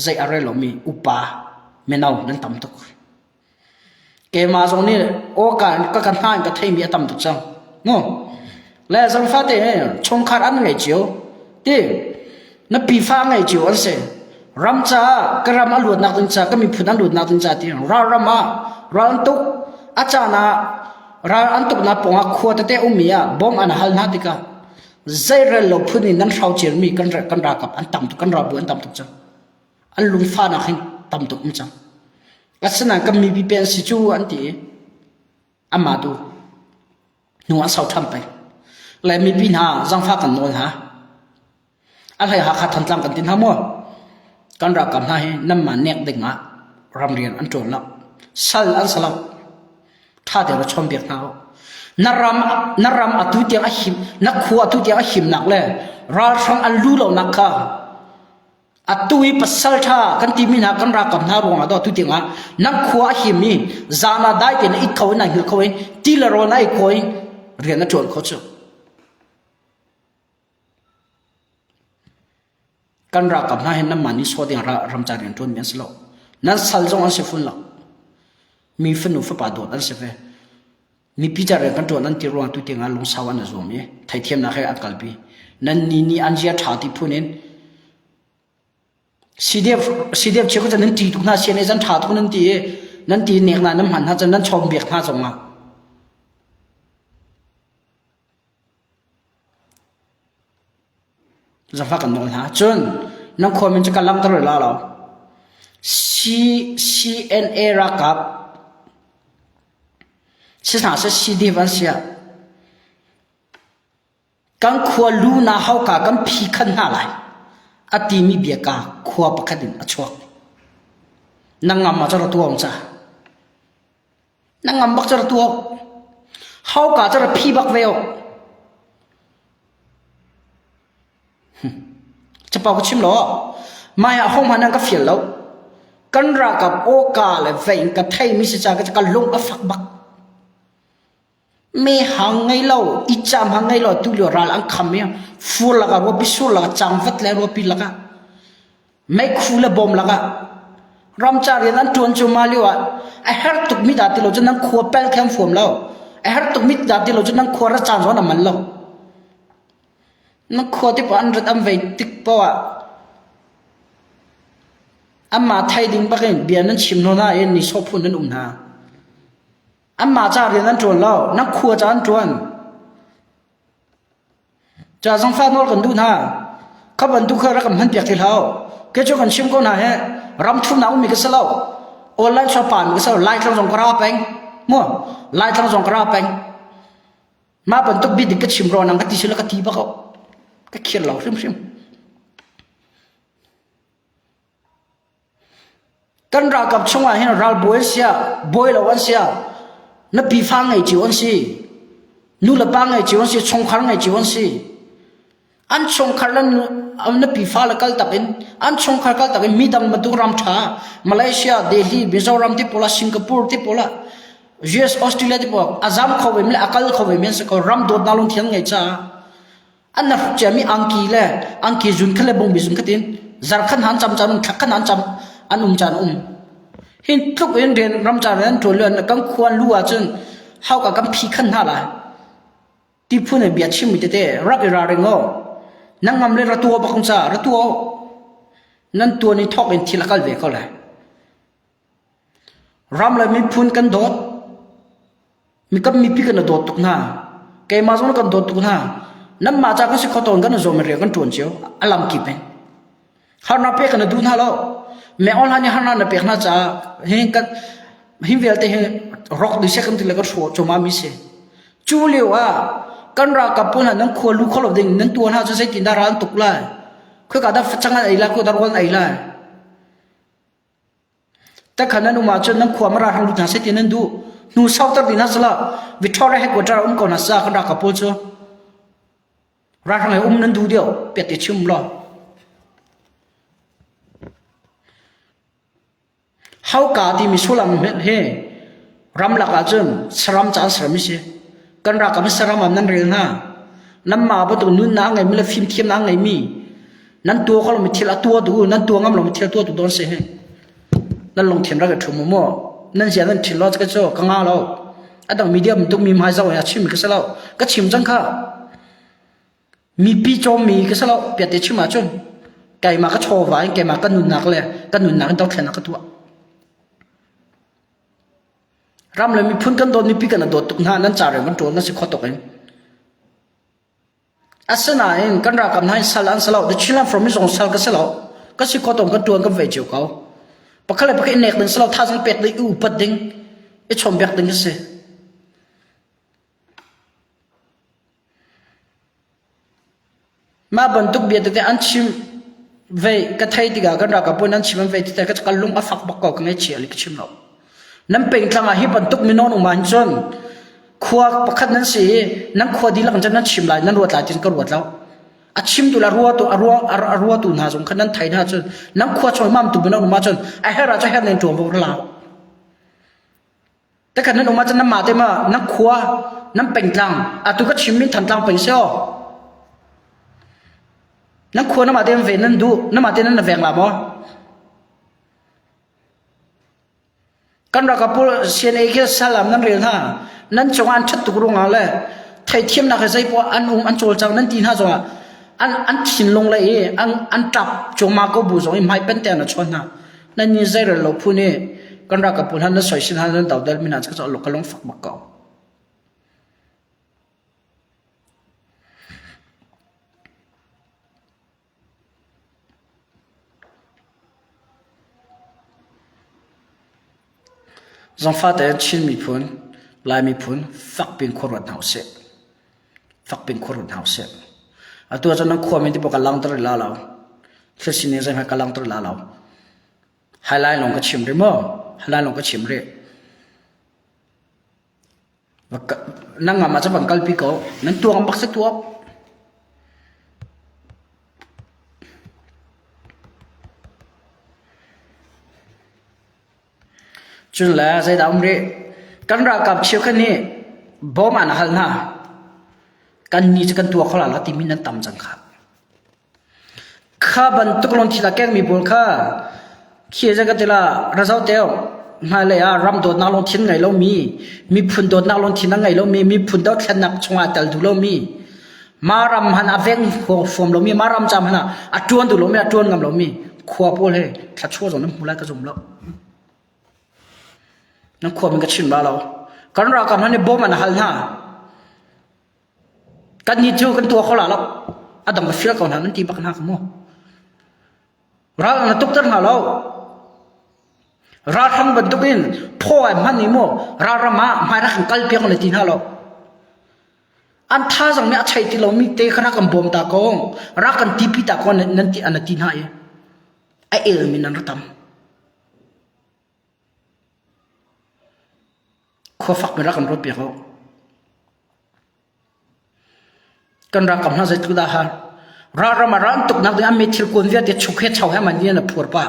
ใจอะไรเรามีอุปาเมนเอานั่นต่ำตุกเกมาตรงนี้โอกาสก็กันห้างก็ไทยมีอัตมตุจังงูแล้วสังฟ้าเตะชงขาดอันไงเจียวเตะนับปีฟ้าไงเจียวอันเสรำจ้ากระรำอรวดนักตึงจ้าก็มีผู้นั้นอรวดนักตึงจ้าที่เรารำมาเราอันตุกอาจารย์นะเราอันตุกนับปงขวดเตะอุมีอ่ะบอมอันหัลนาติกาใจเรื่องเราพูดนี่นั้นเราเจอมีกันรักกับอันต่ำตุกกันเราบุอันต่ำตุกจังอันลุงฟ้านักหินต่ำตุกมั้งจังลักษณะก็มีพิเศษสิจูอันที่อามาดูหนูอันสาวทำไปและมีปัญหาจังฟ้ากันนอนฮะอะไรหาขัดทันตามกันตินทั้งหมดกันรักกันให้น้ำมันเนกเด็กมารำเรียนอันโจรละสัลอันสลับ ท่าเดี๋ยวเราชมเบียกเอานารำอตุเตียงอหิมนักขัวอตุเตียงอหิมนักเลยราชังอันรู้เรานักค่ะอตุยปัสสัลท่ากันที่มีนักกันรักกับนาบงอดอตุเตียงอ่ะนักขัวอหิมนี่จานาได้เป็นอีกเขาหน่ะหิลเขาเองตีละโรน่ะอีกเขาเองเรียนนักจวนเขาเจอกันรักกับนาเห็นน้ำมันนี่สวดอย่างรำจารียนจวนเมียนสโลนั้นสัลจงอันเสฟุนละมีฝนุฝปาดอันเสฟมีพิจารณากันตัวนั้นที่รวงตุเตียงอันลงสาวน์zoom yeไทยเทียมนักให้อัดกัลปีนั้นนี่อันเจียชาติพูนินซีเดียบเชื่อก็จะนั้นตีทุกนาเชียนจันชาทุกนั้นตีเนียกนั้นน้ำหันท่าจะนั้นชมเบียกท่าจงมาจะฟังกันหน่อยนะจนนักความมันจะกำลังตลอดแล้ว CNA รักกับ是啥是西地方些？刚扩路那好噶，刚皮看下来，啊地米别噶，扩不肯定啊错。那俺嘛这了多onza，那俺把这了多，好噶这了皮不为哦，哼，这包个清了，妈呀，后面那个肥了，跟那个我噶来为个太米是这个龙个发白。ไม่หางไงเราอีจามหางไงเราตุลิรัลอังคำเนี่ยฟูลละกันว่าพิสูจน์ละกันจำฟัดแล้วว่าพิละกันไม่คูละบอมละกันรำจารีนั้นจวนจูมาลิวะไอ้ฮาร์ตุกมิดาติโลจนั่งขัวเปลแคมฟอมแล้วไอ้ฮาร์ตุกมิดาติโลจนั่งขัวระจานซ้อนมันแล้วนั่งขัวที่ปอันรัดอันเวติกปะวะอันมาไทยดิ้งบักเองเบียนั้นชิมโนนาเอ็นนี่ชอบพูดนั้นนาอันมาจารีนั้นจวนแล้วนักขัวจานจวนจะสังฟ้านอลกันดูนะข้าบันดูเขารักกันมันเปียกที่เขาเกี่ยวกันชิมก็น่าเฮรำทุ่มน้ำมีก็สลาวออนไลน์ชอบป่านมีก็สลาวไลน์ทั้งสองกระราเป็งมั่วไลน์ทั้งสองกระราเป็งมาบันทุกบิดก็ชิมรอนังก็ติดแล้วก็ทีบ้าเขาก็เขียนเราชิมกันรักกับช่วงว่าเห็นเราบวยเสียบวยเราวันเสียนับปีฟังไงจีวันสินู่นละปังไงจีวันสิชงคันไงจีวันสิอันชงคันนั้นอันนับปีฟ้าละกัลตักินอันชงคันกัลตักินมีดำมาดูรำช้ามาเลเซียเดลีมิโซรัมที่โพลาสิงคโปร์ที่โพลาUS ออสเตรเลียที่โพลาอาซามเขาเวมเลยอากัลเขาเวมสก็รำโดดนาลงเทียนไงจ้าอันนั้นจะมีอังกีเลยอังกีจุนขึ้นเลยบงบิจุนขึ้นจารขันหันจำจำขักขันหันจำอันจานเห็นทุกเรื่องเรียนรำจารีนั้นตัวเรือนกังควรรู้ว่าจนเขากับกังพีขันหาละที่พูดในเบียดชิมมิเตเตรับอีราเริงโอนั่งงำเลยระตัวบังซาระตัวนั่นตัวนี้ทอกเป็นทีละกัลเวก็เลยรำเลยมีพูนกันโดดมีกับมีปีกันโดดตุกหน้าแกมาจนกันโดดตุกหน้านั่นมาจากกันสิเขาตอนกันโจมเรียกันจวนเชียวอลัมกิเป็นเขาหน้าเป๊ะกันดูหน้าเราแม่ออนไลน์ฮันน่ะเปียกน่าจะเห็นกันหิมเวลเตะร็อกดิเซกันที่เล็กก็ชัวจมามิเซจูเลียวกันรักกับปุ่นนั้นขวลูกเขาหลบดิ่งนั้นตัวน่าจะใช้กินดาราตุกละคือการดับจังอะไรละคือดารวันอะไรละแต่ขณะนู้มาจนนั้นขวมาราทางลุทางเสตินั้นดูนูเศร้าตัดดินนั่นละวิทอร์ให้กวาดเราก่อนนะซากันรักกับปุ่นจ้ะราทางไหนนั้นดูเดียวเปียกติดชุ่มรอเขากาดีมีสุลามเฮรำลักอาจนสรามจานสรามมิเชกันรักกับมิสรามนั้นเรียนนะน้ำมาประตูนู้นนางไงมีละฟิล์มเทียมนางไงมีนั้นตัวเขาเราไม่เทียละตัวดูนั้นตัวงั้นเราไม่เทียละตัวดูโดนเสียเฮนั้นลงเทียนรักกับทุ่มมั่วนั้นเสียนั้นเทียละจะก็โจ้กังอาเราอันดังมีเดียมต้องมีไม้เจ้าอย่าชิมก็เสเราก็ชิมจังค่ะมีปีโจมีก็เสเราเปียดเตชิมาจนไก่มาก็โชว์ไว้ไก่มาก็นุนนักเลยก็นุนนักต้องเทียนนักก็ตัวรำเลยมีพุ่นกันโดนมีปีกันโดนตุกหน้านั้นจ่าเรื่องกันโดนนั่นสิข้อตกเองอาศัยนั่นกันรักกับนายสลันสลาวเดชิลันฟรอมิสองสลก็สลาวก็สิข้อตกกันโดนกันเวจิวเขาปะเขาเลยปะเขาเนกหนึ่งสลาวท่าสังเป็ดเลยอุปดิ้งไอชมเบียกดิ้งก็สิมาบรรทุกเบียดแต่อันชิมเวก็ไทยติกากันรักกับปุ่นอันชิมเวที่แต่ก็จะกันลุงอัฟักบักกอกกันไอเชียลิกชิมเรา นั้นเป็นทางอาฮิบันตุกมินอนอุมาหินจนขวาประคัดนั้นสินั้นขวาดีหลังจากนั้นชิมไหลนั้นรัวตายจนก็รัวแล้วอาชิมตุลารัวตัวรัวตุนหาจงขนั้นไทยน่าจนนั้นขวาชอยมั่มตุมินอนอุมาจนไอ้เฮราจะเห็นในตัวพวกเราแต่ขณะนั้นอุมาจนน้ำมาเต็มนั้นขวานั้นเป็นทางตุก็ชิมมินทันทางเป็นเสี้ยวนั้นขวาน้ำมาเต็มเวนั้นดูน้ำมาเต็มนั้นแวงละมั้งกันเรากับพวกเซียนเอกสลามนั้นเรียนฮะนั้นจงอันชัดตุกรงอะไรไทยเทียมนักใช้พวกอันโจลจังนั้นตีน่าจงอันชินลงเลยอันจับจงมาก็บุษงไม่เป็นแต่ละชนนะนั่นนี่ใจเราเราพูดนี่กันเรากับพวกนั้นสวยสินนั้นดาวเดลมินาจะจะหลอกกันลงฝักบักเก่าจงฟ้าแต่ชินมีพูนลายมีพูนฝักเป็นคนรัดหาวเสฝักเป็นคนรัดหาวเสตัวจนั้นขวามันที่บอกกันลังตระลาเราเชื่อสินนี้จะให้กันลังตระลาเราไฮไลท์ลงก็ชิมเรื่อไฮไลท์ลงก็ชิมเรื่อนั่งงามาจะบังคับพี่เขานั่นตัวกันบักสักตัวจุนแล้วใจดำเร่กันรักกับเชี่ยวกันนี่บ่มันหันหน้ากันนี่จะกันตัวเขาละที่มีนั้นต่ำจังครับข้าบรรทุกลงที่ตะแกงมีบุญข้าเขี่ยจะกันทีละระเจ้าเตียวมาเลยรำโดดนักลงทิ้งไงเรามีพุ่นโดดนักลงทิ้งไงเรามีพุ่นโดดแค่นักชงอาตัลดูเรามีมารำหันอาเวงฟอมเรามีมารำจำหันอาจวนดูเรามีอาจวนงามเรามีขวบโอเลยถ้าชั่วตรงนั้นมูลก็จมแล้วนั่นขวบมันก็ชินบ้าเรากันเรากับมันในบ่มันหันหน้ากันนี่เจ้ากันตัวเขาละแล้วอาดัมกับเฟียก่อนนั้นที่บักหน้าขโมยเราเนี่ยตุกตันหาเราเราทำบันทุกินพ่อไอ้มันนี่โม่เราละมาไม่รักกันกัลเปียงเลยที่นั่นเราอันท่าจังเนี่ยใช่ที่เรามีเตะขนาดกันบ่มตากงรักกันทีพีตากงนั่นที่อันนั้นที่นั่นไอเอลมินันรัตมข้อฝักไม่รักกันรถเปียกเขากันรักกันน่าจะตุดาฮะเรามาร้านตุกนักเดียมีทิลกุนเวียดชุกเห็ดชาวให้มันเนี่ยนะผัวป้า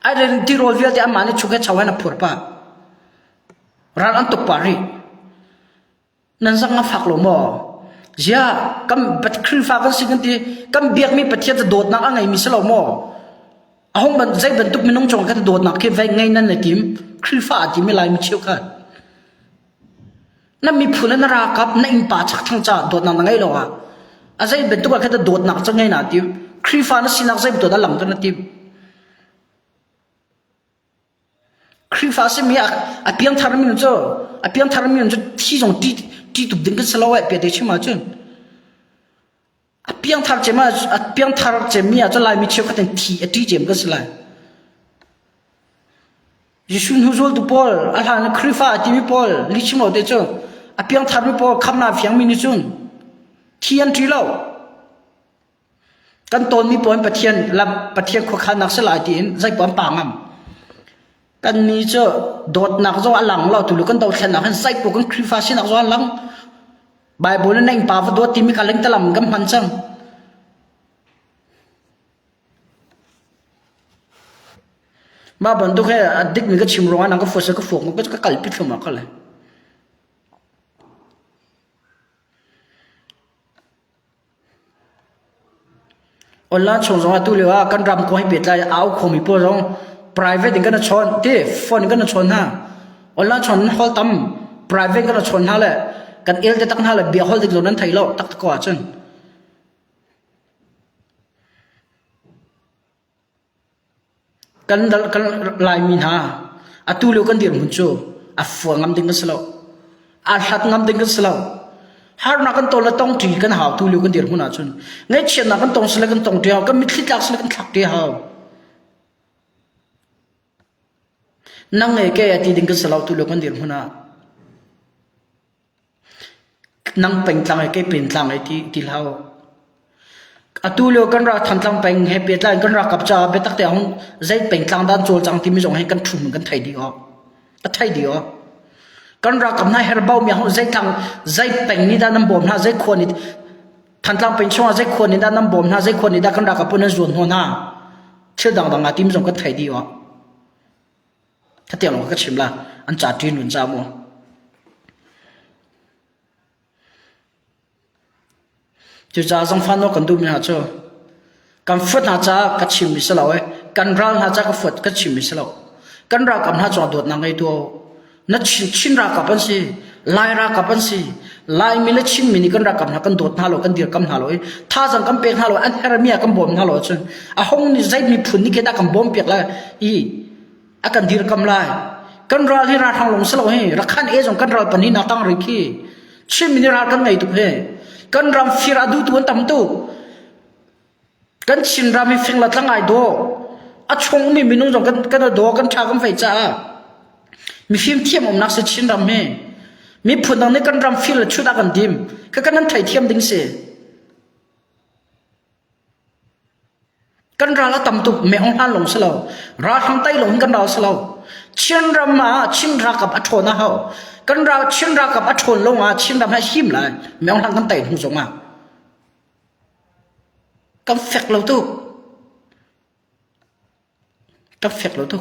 ไอ้เรื่องที่โรเวียดมันเนี่ยชุกเห็ดชาวให้นะผัวป้าร้านตุกปารีนั่นสังกัดฝักหลงบ่เจ้ากันบัดครีฟ้ากันสิ่งที่กันเบียกมีประเทศจะโดดนักอะไรมีสลามบ่เอาห้องบันใจบันตุกมีน้องจงกันจะโดดนักแค่ไว้ไงนั่นเลยทีมครีฟ้าทีมไม่ลายมีเชี่ยวกันนั่นมีผู้เล่นรากับนั่นอินป่าชักทั้งจ่าโดดนักไงหรอวะอาศัยเป็นตัวแค่จะโดดนักจะไงนะทีมครีฟ้านั่นสินักใจเป็นตัวด้านหลังตัวนั่นทีมครีฟ้าสิมีอ่ะเพียงทาร์มินจ้ะเพียงทาร์มินจ้ะที่จงที่ตุกดึงกันสลาวเปียดใช่ไหมจ้ะเพียงทาร์เจมาเพียงทาร์เจมีอ่ะจะลายมีเชี่ยวกันที่เจมกันสลายยิชุนฮูโซลตุปอลอาหารครีฟ้าที่มีปอลลิชิมเอาเดจ้ะเพียงทาร์มีปอลคำนาเฟียงมินิจุนที่อันที่เรากันตอนมีปอนปะเทียนลำปะเทียนขวขานักสลายที่ใจปอนป่างามกันนี้เจ้าโดดนักโจอัลลังเราถูกกันโดดแค่นักใจปกันครีฟ้าสินักโจอัลลังไบเบิลนั่นป่าวตัวที่มีการเล่นตะลำกันพันจังมาบันทุกแค่ดิกมีก็ชิมร้อนนังก็ฝุดก็ฝุกมันก็กัลปิดขึ้นมาก็เลยอัลลอฮ์ชงจงอาตุเลวะกันรำก็ให้เบียดใจเอาคงมีพวกจง private กันนะชนที่ฟอนกันนะชนฮะอัลลอฮ์ชนฮอลตัม private กันนะชนฮะเลยกันเอลจะตั้งฮะเลยเบียฮอลติดลงนั้นไทยเราตักตะกวาดจนกันลายมีนฮะอาตุเลวกันเดียร์มุนโจอาฟัวงามดิ้งกันสลาวอาหัดงามดิ้งกันสลาวหากนักกันโตแล้วต้องตีกันหาตุลิวกันเดียร์มุนอาจนไงเช่นนักกันต้องสลักกันต้องเดียวกันมิดคิดลักสลักกันทักเดียวนั่งไงแกตีดิ้งกันสลาวตุลิวกันเดียร์มุนอานั่งเป็นทางไอ้แกเป็นทางไอ้ที่เล่าอาตุลิวกันรักทันทางเป็นเฮปปี้ได้กันรักกับจ่าเบตักแต่ห้องใจเป็นทางด้านโจลจังที่ไม่จงให้กันทุ่มกันไทยดีออก a thai dio kan ra kam na herbau mi ho zai thang zai peng ni da nam bom na zai khon ni than tlang pen chong zai khon ni da nam bom na zai khon ni da kan ra ka pun zon ho na thil dang dang a tim jong ka thai dio ta tiang lo ka chim la an cha tin nun cha mo chu cha jong fan no kan du mi ha cho kan phut na cha ka chim mi salo kan ral na cha ka phut ka chim mi salo kan ra kam na chong dot na ngai to na chin ra ka pan si lai ra ka pan si lai mi la chin mi ni kan ra kam na kan dot na lo kan dir kam na lo tha jang kam pe na lo an her mi kam bom na lo chun a hong ni zai mi phun ni ke da kam bom pek la i a kan dir kam lai kan ral hi ra thang long salo he ra khan e jong kan ral pan ni na tang ri ki chin mi ni ra kan ngai tu he kan ram fir adu tu tam tu kan chin ra mi fing la tlangai do a chong mi minung jong kan do kan tha kam fai cha mi phim thiam om nak se chin ram me mi phun dang ne kan ram fil chu da kan dim ka kan nan thai thiam ding se kan ra la tam tu me ong han long selo ra thang tai long kan dal selo chin ram ma chin ra kap a thona ha kan ra chin ra kap a thon long a chin ram ha him la me ong han kan tai hu jong ma kan fek lo tu kan fek lo tu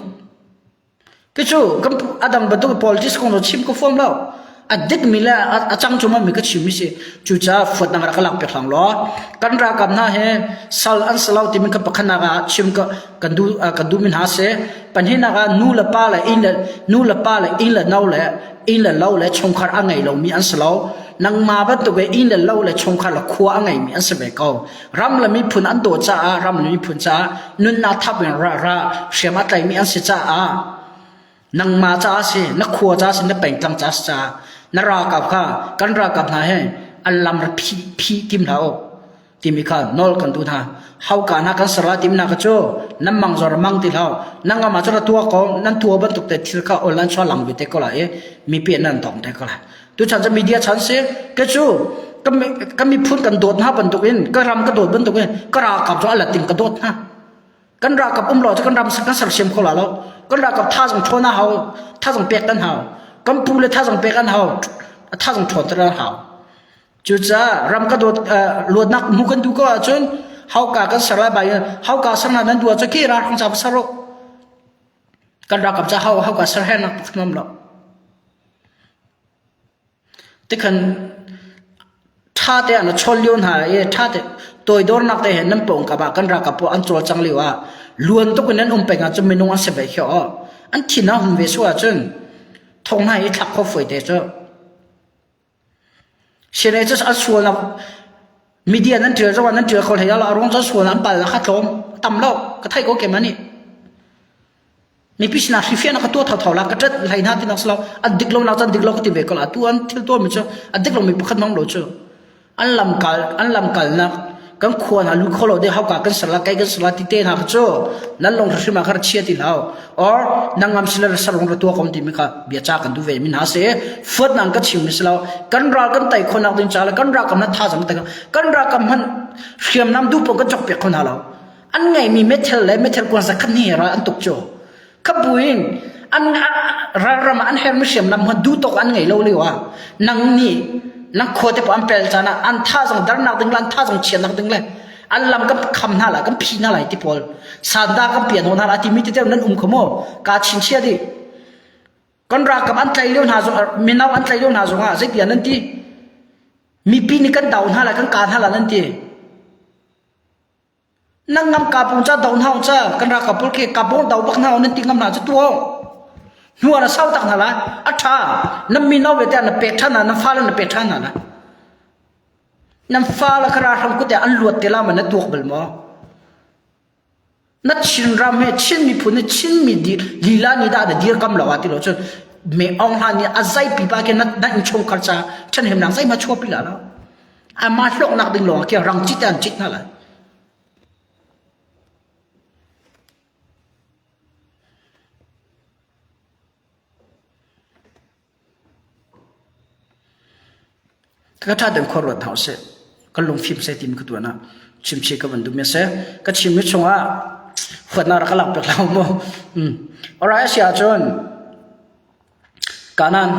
cái chỗ cái adam batu politics con nó chim có form đâu adik mila achang chuma mi ka chimi se chu cha phot nang ra kalak pe thang lo kan ra kam na he sal an salau ti min ka pakhana ga chim ka kandu min ha se panhina ga nu la pa la in la lau la chong khar angai lo mi an salau nang ma ba to be in la lau la chong khar la khua angai mi an se be ko ram la mi phun an do cha ram la mi phun cha nun na thap ra shema tai mi an se cha nang ma cha se na khua cha se na peng tlang cha cha na ra kap kha kan ra kap na he alam ra phi kim lao timi kha nol kan tu tha hau ka na kan sara tim na ka cho nam mang zor mang ti lao nang ma cha tua ko nan tua ban tuk te thil kha online cho lang bi te ko la e mi pe nan tong te ko la tu chan cha media chan se ke chu ka mi phun kan dot ha ban tuk in ka ram ka dot ban tuk in ka ra kap cho ala ting ka dot ha kan ra kap lo cha kan ram sa sar sem ko la lo kan ra kap tha jong thona hau tha jong pek kan hau kan pu le tha jong pek kan hau tha jong thon tra hau chu cha ram ka dot lo nak mu kan du ko chun hau ka kan sara bai hau ka sana nan du cha ki ra khang cha saro kan ra kap cha hau ka sar he nak nam lo te kan tha te an chol lion ha e tha te toy dor nak te hen nam pong ka ba kan ra kap po an chol chang liwa luan to kan an pe nga chum minung an se bai kho an thina hum ve so chun thong hai thak kho foi te cho shene cha a sual na media nan tira zawan nan tira khol he la rong cha sual an pal la kha thom tam lo ka thai ko ke mani mi pisna rifia na ka to tha la ka tat lai na ti nak slo adik lo na chan dik lo ka ti ve ko la tu an thil to mi cho adik lo mi pakhat mang lo cho an lam kal na kan khuan halu kholo de hauka kan sala kai kan sala ti te na cho nan long thima khar chia ti lao or nangam sila sarong ra to kom ti mi kha bia cha kan du ve min ha se fot nang ka chim mi sala kan ra kan tai khonak din chala kan ra kam na tha jam ta kan ra kam han khiam nam du po ka chok pe khona lao an ngai mi metal ko sa khan ni ra an tuk cho kabuin an ra ma an her mi siam nam ha du tok an ngai lo lewa nang ni nang khote pa ampel chana an tha jong dar nak ding lan tha jong chen nak ding le an lam ka kham na la ka phi na lai ti pol sanda ka pian hon ha ti mi ti te nan khomo ka chin chia di kon ra ka an tlai leon ha zo minaw an tlai leon ha zo nga zai pian nan ti mi pi ni kan down ha la kan ka ha la nan ti nang ngam ka pung cha down ha cha kan ra ka pul ke ka bon daw bak na nan ti ngam na cha tuo nuwa na sau tak na la atha nam mi no ve ta na pe tha na fa la na pe tha na la nam fa la khara ham ku te an luat te la ma na tuak bel mo na chin ram he chin mi phu ne chin mi di lila ni da dir kam lawa ti lo chu me ong ha ni azai pi ba ke na in chong khar cha chan hem nang zai ma chua pi la la a ma hlok nak ding lo ke rang chi tan chit na laก็ถ้าเดินขรวดเท้าเสก็ลงฟิล์มเซติมก็ตัวน่ะชิมเชก็วันดูเมียเสก็ชิมมิชงว่าขวดน่ารักหลับไปแล้วมั้งอะไรเสียจน kanan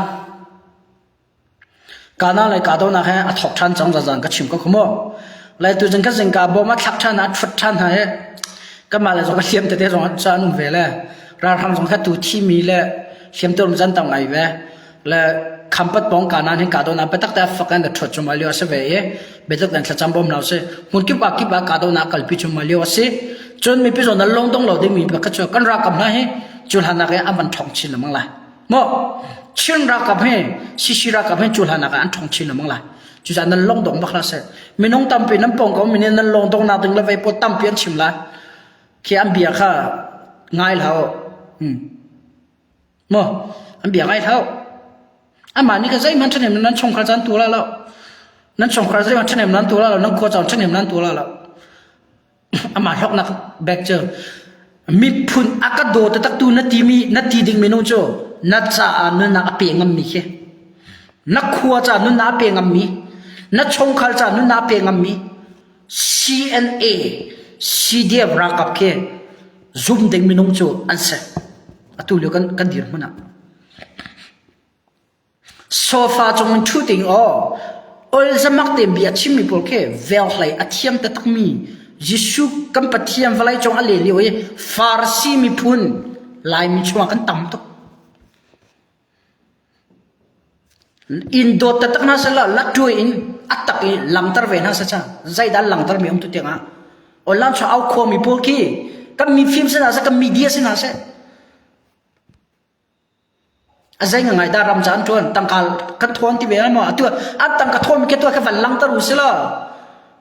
lại cả đâu na he a thọc chan chang za ka chim ko khomo lại tu jeng ka jeng ka bo ma thak chan a thut chan ha he ka ma la zo ka siam te zo cha nu ve le ra tham jong kha tu thi mi le siam tu jan tang ngai ve le kham pat bong kanan he ka do na patak ta fakan da thot chuma lyo se ve ye betak dan thacham bom naw se mun ki ba ka do na kal pi chuma lyo se chon mi pi zo na long dong lo de mi ba ka cho kan ra kam na he chul han na ke aman thong chin la mang la mo chin ra kam he si ra kam he chul han na ka an thong chin la mang la chu jan na long dong ba khla se mi nong tam pi nam pong ko mi ne na long dong na ding la ve po tam pian chim la ki am bia kha ngai lao mo am bia ngai thao ama ni ka zai man chanem nan chong kha jan tu la lo nan chong kha zai man chanem nan tu la lo nan ko chong chanem nan tu la lo ama hok na back che mi phun akado ta tak tu na ti mi na ti ding mi no cho na cha an na pe ngam mi khe na khuwa cha nu na pe ngam mi na chong khal cha nu na pe ngam mi CNA CDF ra kap ke zoom ding mi no cho an se atu lo kan dir muna so far trong chu ting ol zamak te bia chimi por ke vel hlai athiam ta tak mi Jisu kam pathiam valai chong ale li oi farsi mi phun lai mi chuang kan tam to in do ta tak na sala la tu in atak lam tar ve na sa cha zai dal lang tar mi tu tenga olam cha au kho mi por ki kam mi film se na sa kam media se na se azai ngai da ram jan tuan tangkal kan thon ti be ma tu an tang ka thon ke tu ka van lang tar u se la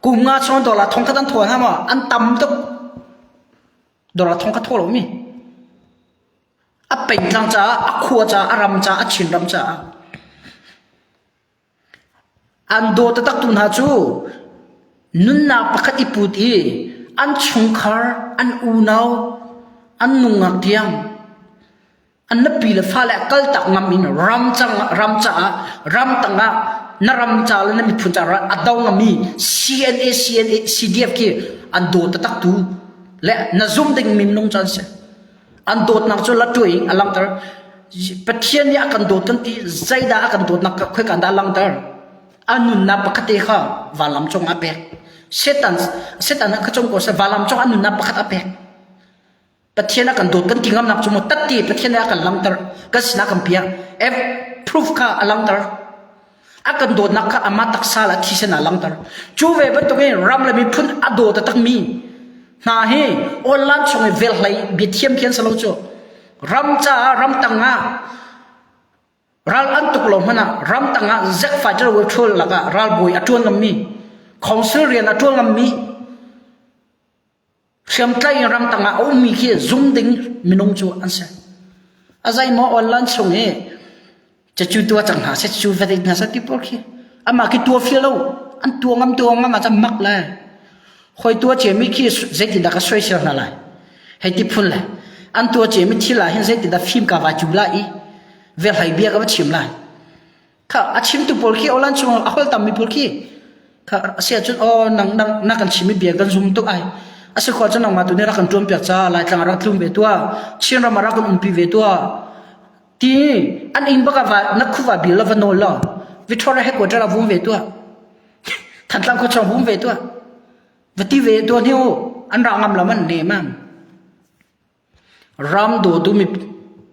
กูงาชอนดอลลาร์ทองกันถั่วนะมั้งอันต่ำตุกดอลลาร์ทองกันถั่วหรือมีอ่ะเป็นลังจ้าอ่ะขัวจ้าอ่ะรำจ้าอ่ะชินรำจ้าอันโดดตักตุนหาจูนุนนาปกติพูดอีอันชงคาร์อันอูนาวอันนุงักเทียงอันนับปีละฟ้าและกัลตักงามินรำจ้ารำตังอ่ะนารำจ้าแล้วนั่นมีพูนจ้าอัดดาวงามี CNA CDF ที่อันโดดตักตูและน่าซุ่มดึงมินนงจันเสอันโดดนักจนละตัวเองอันลังเตอร์ประเทศนี้อันโดดตั้งที่ใจดาอันโดดนักคุยกันดาลังเตอร์อันนุนนับปกติค่ะวาลัมจงอาเปกเซตันนักจงก็เสวาลัมจงอันนุนนับปกติอาเปกประเทศนี้อันโดดกันทิ้งอันนับจงหมดตัดที่ประเทศนี้อันลังเตอร์ก็สนักกันเพียงproof ค่ะอันลังเตอร์akan do nak ka amatak sala thisena langtar chuwe ba to ge ram la mi phun ado ta tak mi na he olan chong vel hlai bi thiam khian salo cho ram tanga ral an tuk lo mana ram tanga zak fajar wo thol laga ral boy atun ngam mi council rian atun ngam mi siam tlai ram tanga o mi khi zoom ding minong chu ansa azai mo olan chong heจะจูตัวจังหาเสจูเวทีน่าสติปอกี้อามาคิดตัวฟิลล์อันตัวงามมาจะมักเลยคอยตัวเจมิคีเจติดาก็ช่วยเสียนั่นแหละให้ติพุ่นเลยอันตัวเจมิที่ละเห็นเจติดาฟิล์มกับว่าจูละอีเวลาให้เบียก็ว่าชิมเลยค่ะอาชิมตัวปอกี้เอาลันชงเอาคนตามมีปอกี้ค่ะเสียจนนักกันชิมเบียกันซุ่มตัวไออาศัยคนจะนั่งมาตัวนี้รักกันจวมเปียกจ้าลายทางรักลุ่มเวตัวเชื่อเรามารักกันปีเวตัวที่อันอินบักว่านักคู่ว่าบิลวันโนล่ะวิทอร์ให้กดเราวุ้งเวตัวทันตั้งเขาชอบวุ้งเวตัววัดที่เวตัวนี่โออันรางงามละมันเนมันรำดูมี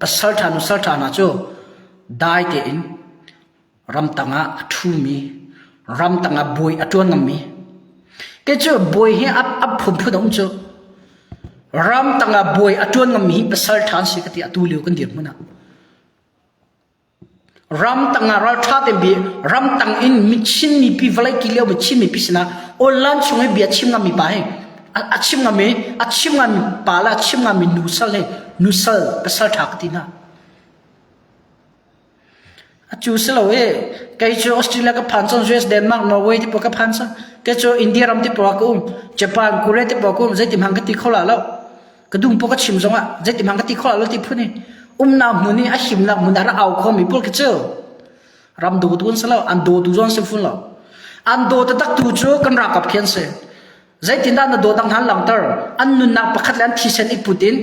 ปัสสาวะนะจูได้เต็นรำตั้งอ่ะทูมีรำตั้งอ่ะบอยอัตวนงามีก็จูบอยให้อัพพุ่งจูรำตั้งอ่ะบอยอัตวนงามีปัสสาวะสิกติอัตุเลี้ยวกันเดียร์มันอ่ะรำตั้งเราท่าเต็มบีรำตั้งอินมิชินมีปีวไลกิเลวมิชินมีปีสนะโอลันชงให้เบียชิมงามีไปอาชิมงามีปาละชิมงามีนูซัลเลยนูซัลภาษาทักตินะจูสโลเอ้ใครจูออสเตรเลียกับพันซันสวีเดนมาร์กนอร์เวย์ที่พวกกับพันซันใครจูอินเดียรำที่พวกกุ้มญี่ปุ่นเกาหลีที่พวกกุ้มใจติมังกติข้าวแล้วกระดุมพวกกับชิมซงอ่ะใจติมังกติข้าวแล้วที่พูดนี่น้ำมันนี่อาหิมนักมันน่าเอาข้อมีพวกเจ้ารำดูตุนสละอันดูตุจอนเซฟุนละอันดูตะตักตุจูกันรักกับเขียนเสใจตินด้านดูตั้งหันหลังเตอร์อันนุนนักประคัดแลนที่เซนอีปูติน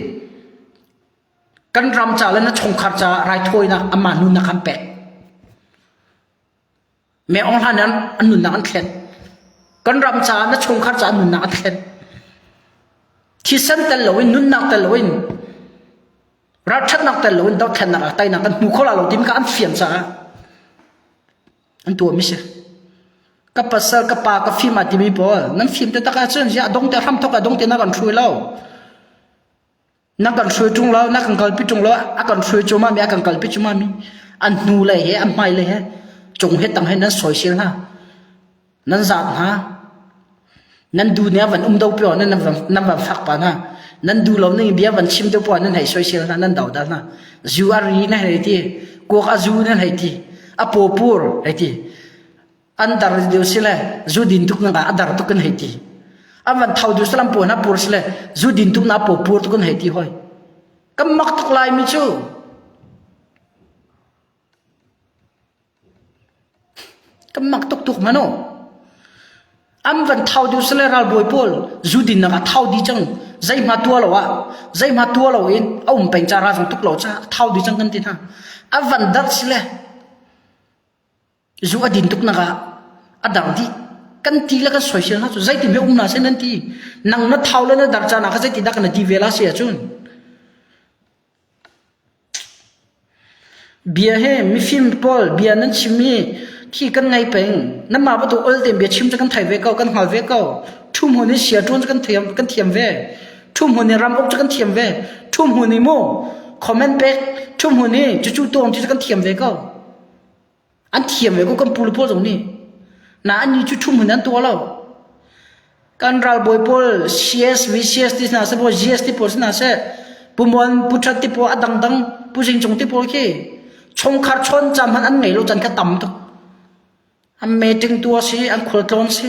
กันรำจ่าแล้วนะชงขัดจ่าไรถ้วยนะอามานุนนะคำเป็ดแม่องค์ท่านนั้นอันนุนนะอันเข็นกันรำจ่านะชงขัดจ่านุนนะอันเข็นที่สันแต่ละวินนุนนักแต่ละวินรัฐนักแต่ละวินดอกแทนนักไตนักกันหูเขาเราดิมกันอันเฟียนจ่าอันตัวมิเชกับภาษากับปากกับฟิล์มที่มีพอนั่นฟิล์มแต่ตะการเช่นจะดงแต่ทำทุกดงแต่นักกันช่วยเรานักกันช่วยจุงเรานักกันกลปิจุงเราอากันช่วยจุมามีอากันกลปิจุมามีอันนูเลยอันไม่เลยจงเหตุตั้งให้นั้นสวยเชียวนะนั้นจัดฮะนั้นดูเนี่ยวันดาวเปล่านั้นวันฟักปานะนั้นดูเราเนี่ยเบียวันชิมดาวเปล่านั้นให้สวยเชียวนะนั้นดาวดานะจูอารีนั่นให้ที่กัวอาจูนั่นให้ที่อโปปูร์ให้ที่อันดาร์เดียวสิเลยจูดินทุกนักอันดาร์ทุกคนให้ที่อันวันเท่าดูสลัมปูนะปูร์สิเลยจูดินทุกนักปูปูร์ทุกคนให้ที่ห้อยก็มักทุกลายมิจูก็มักทุกมันโนอันวันเท่าดูสเลยรัลบอยปูลจูดินนักเท่าดีจังใจมาตัวเราอะใจมาตัวเราเองเอาเป็นจาราจงทุกเราจะเท่าดีจังกันทีนะอันวันดัชสิเลยจูอดินทุกนักอันดังดีกันทีละกันสวยเชียวนะใจที่ไม่น่าเส้นนั้นทีนังนัดเท่าเลยนะดัชจานักใจที่ดักนัดทีเวลาเสียจุนเบียร์เฮมีฟิล์มพอลเบียร์นั้นชิมีที่กันไงเป็นน้ำมาประตูอัลเดมเบียร์ชิมจะกันไทยเวก้ากันหาเวก้าทุ่มหัวนี้เสียจวนจะกันเทียมเวทุ่มหัวนี้รำอกจะกันเทียมเวทุ่มหัวนี้โม่คอมเมนต์เป็กทุ่มหัวนี้จู่ๆตัวที่จะกันเทียมเวก้าอันเทียมเวก้ากันปูลพอตรงนี้น่าอันนี้จู่ๆหัวนั้นตัวเรากันรัลบอยพอล CS VCS ที่น่าเสพ GS ที่พอสน่าเสพปุ่มวันปุ่มชัดที่พออัดังปุ่มจิงจงที่พอแค่ชงขาดชนจำอันไหนเราจันก็ต่ำตัวอันเมติงตัวสิอันขวดลอนสิ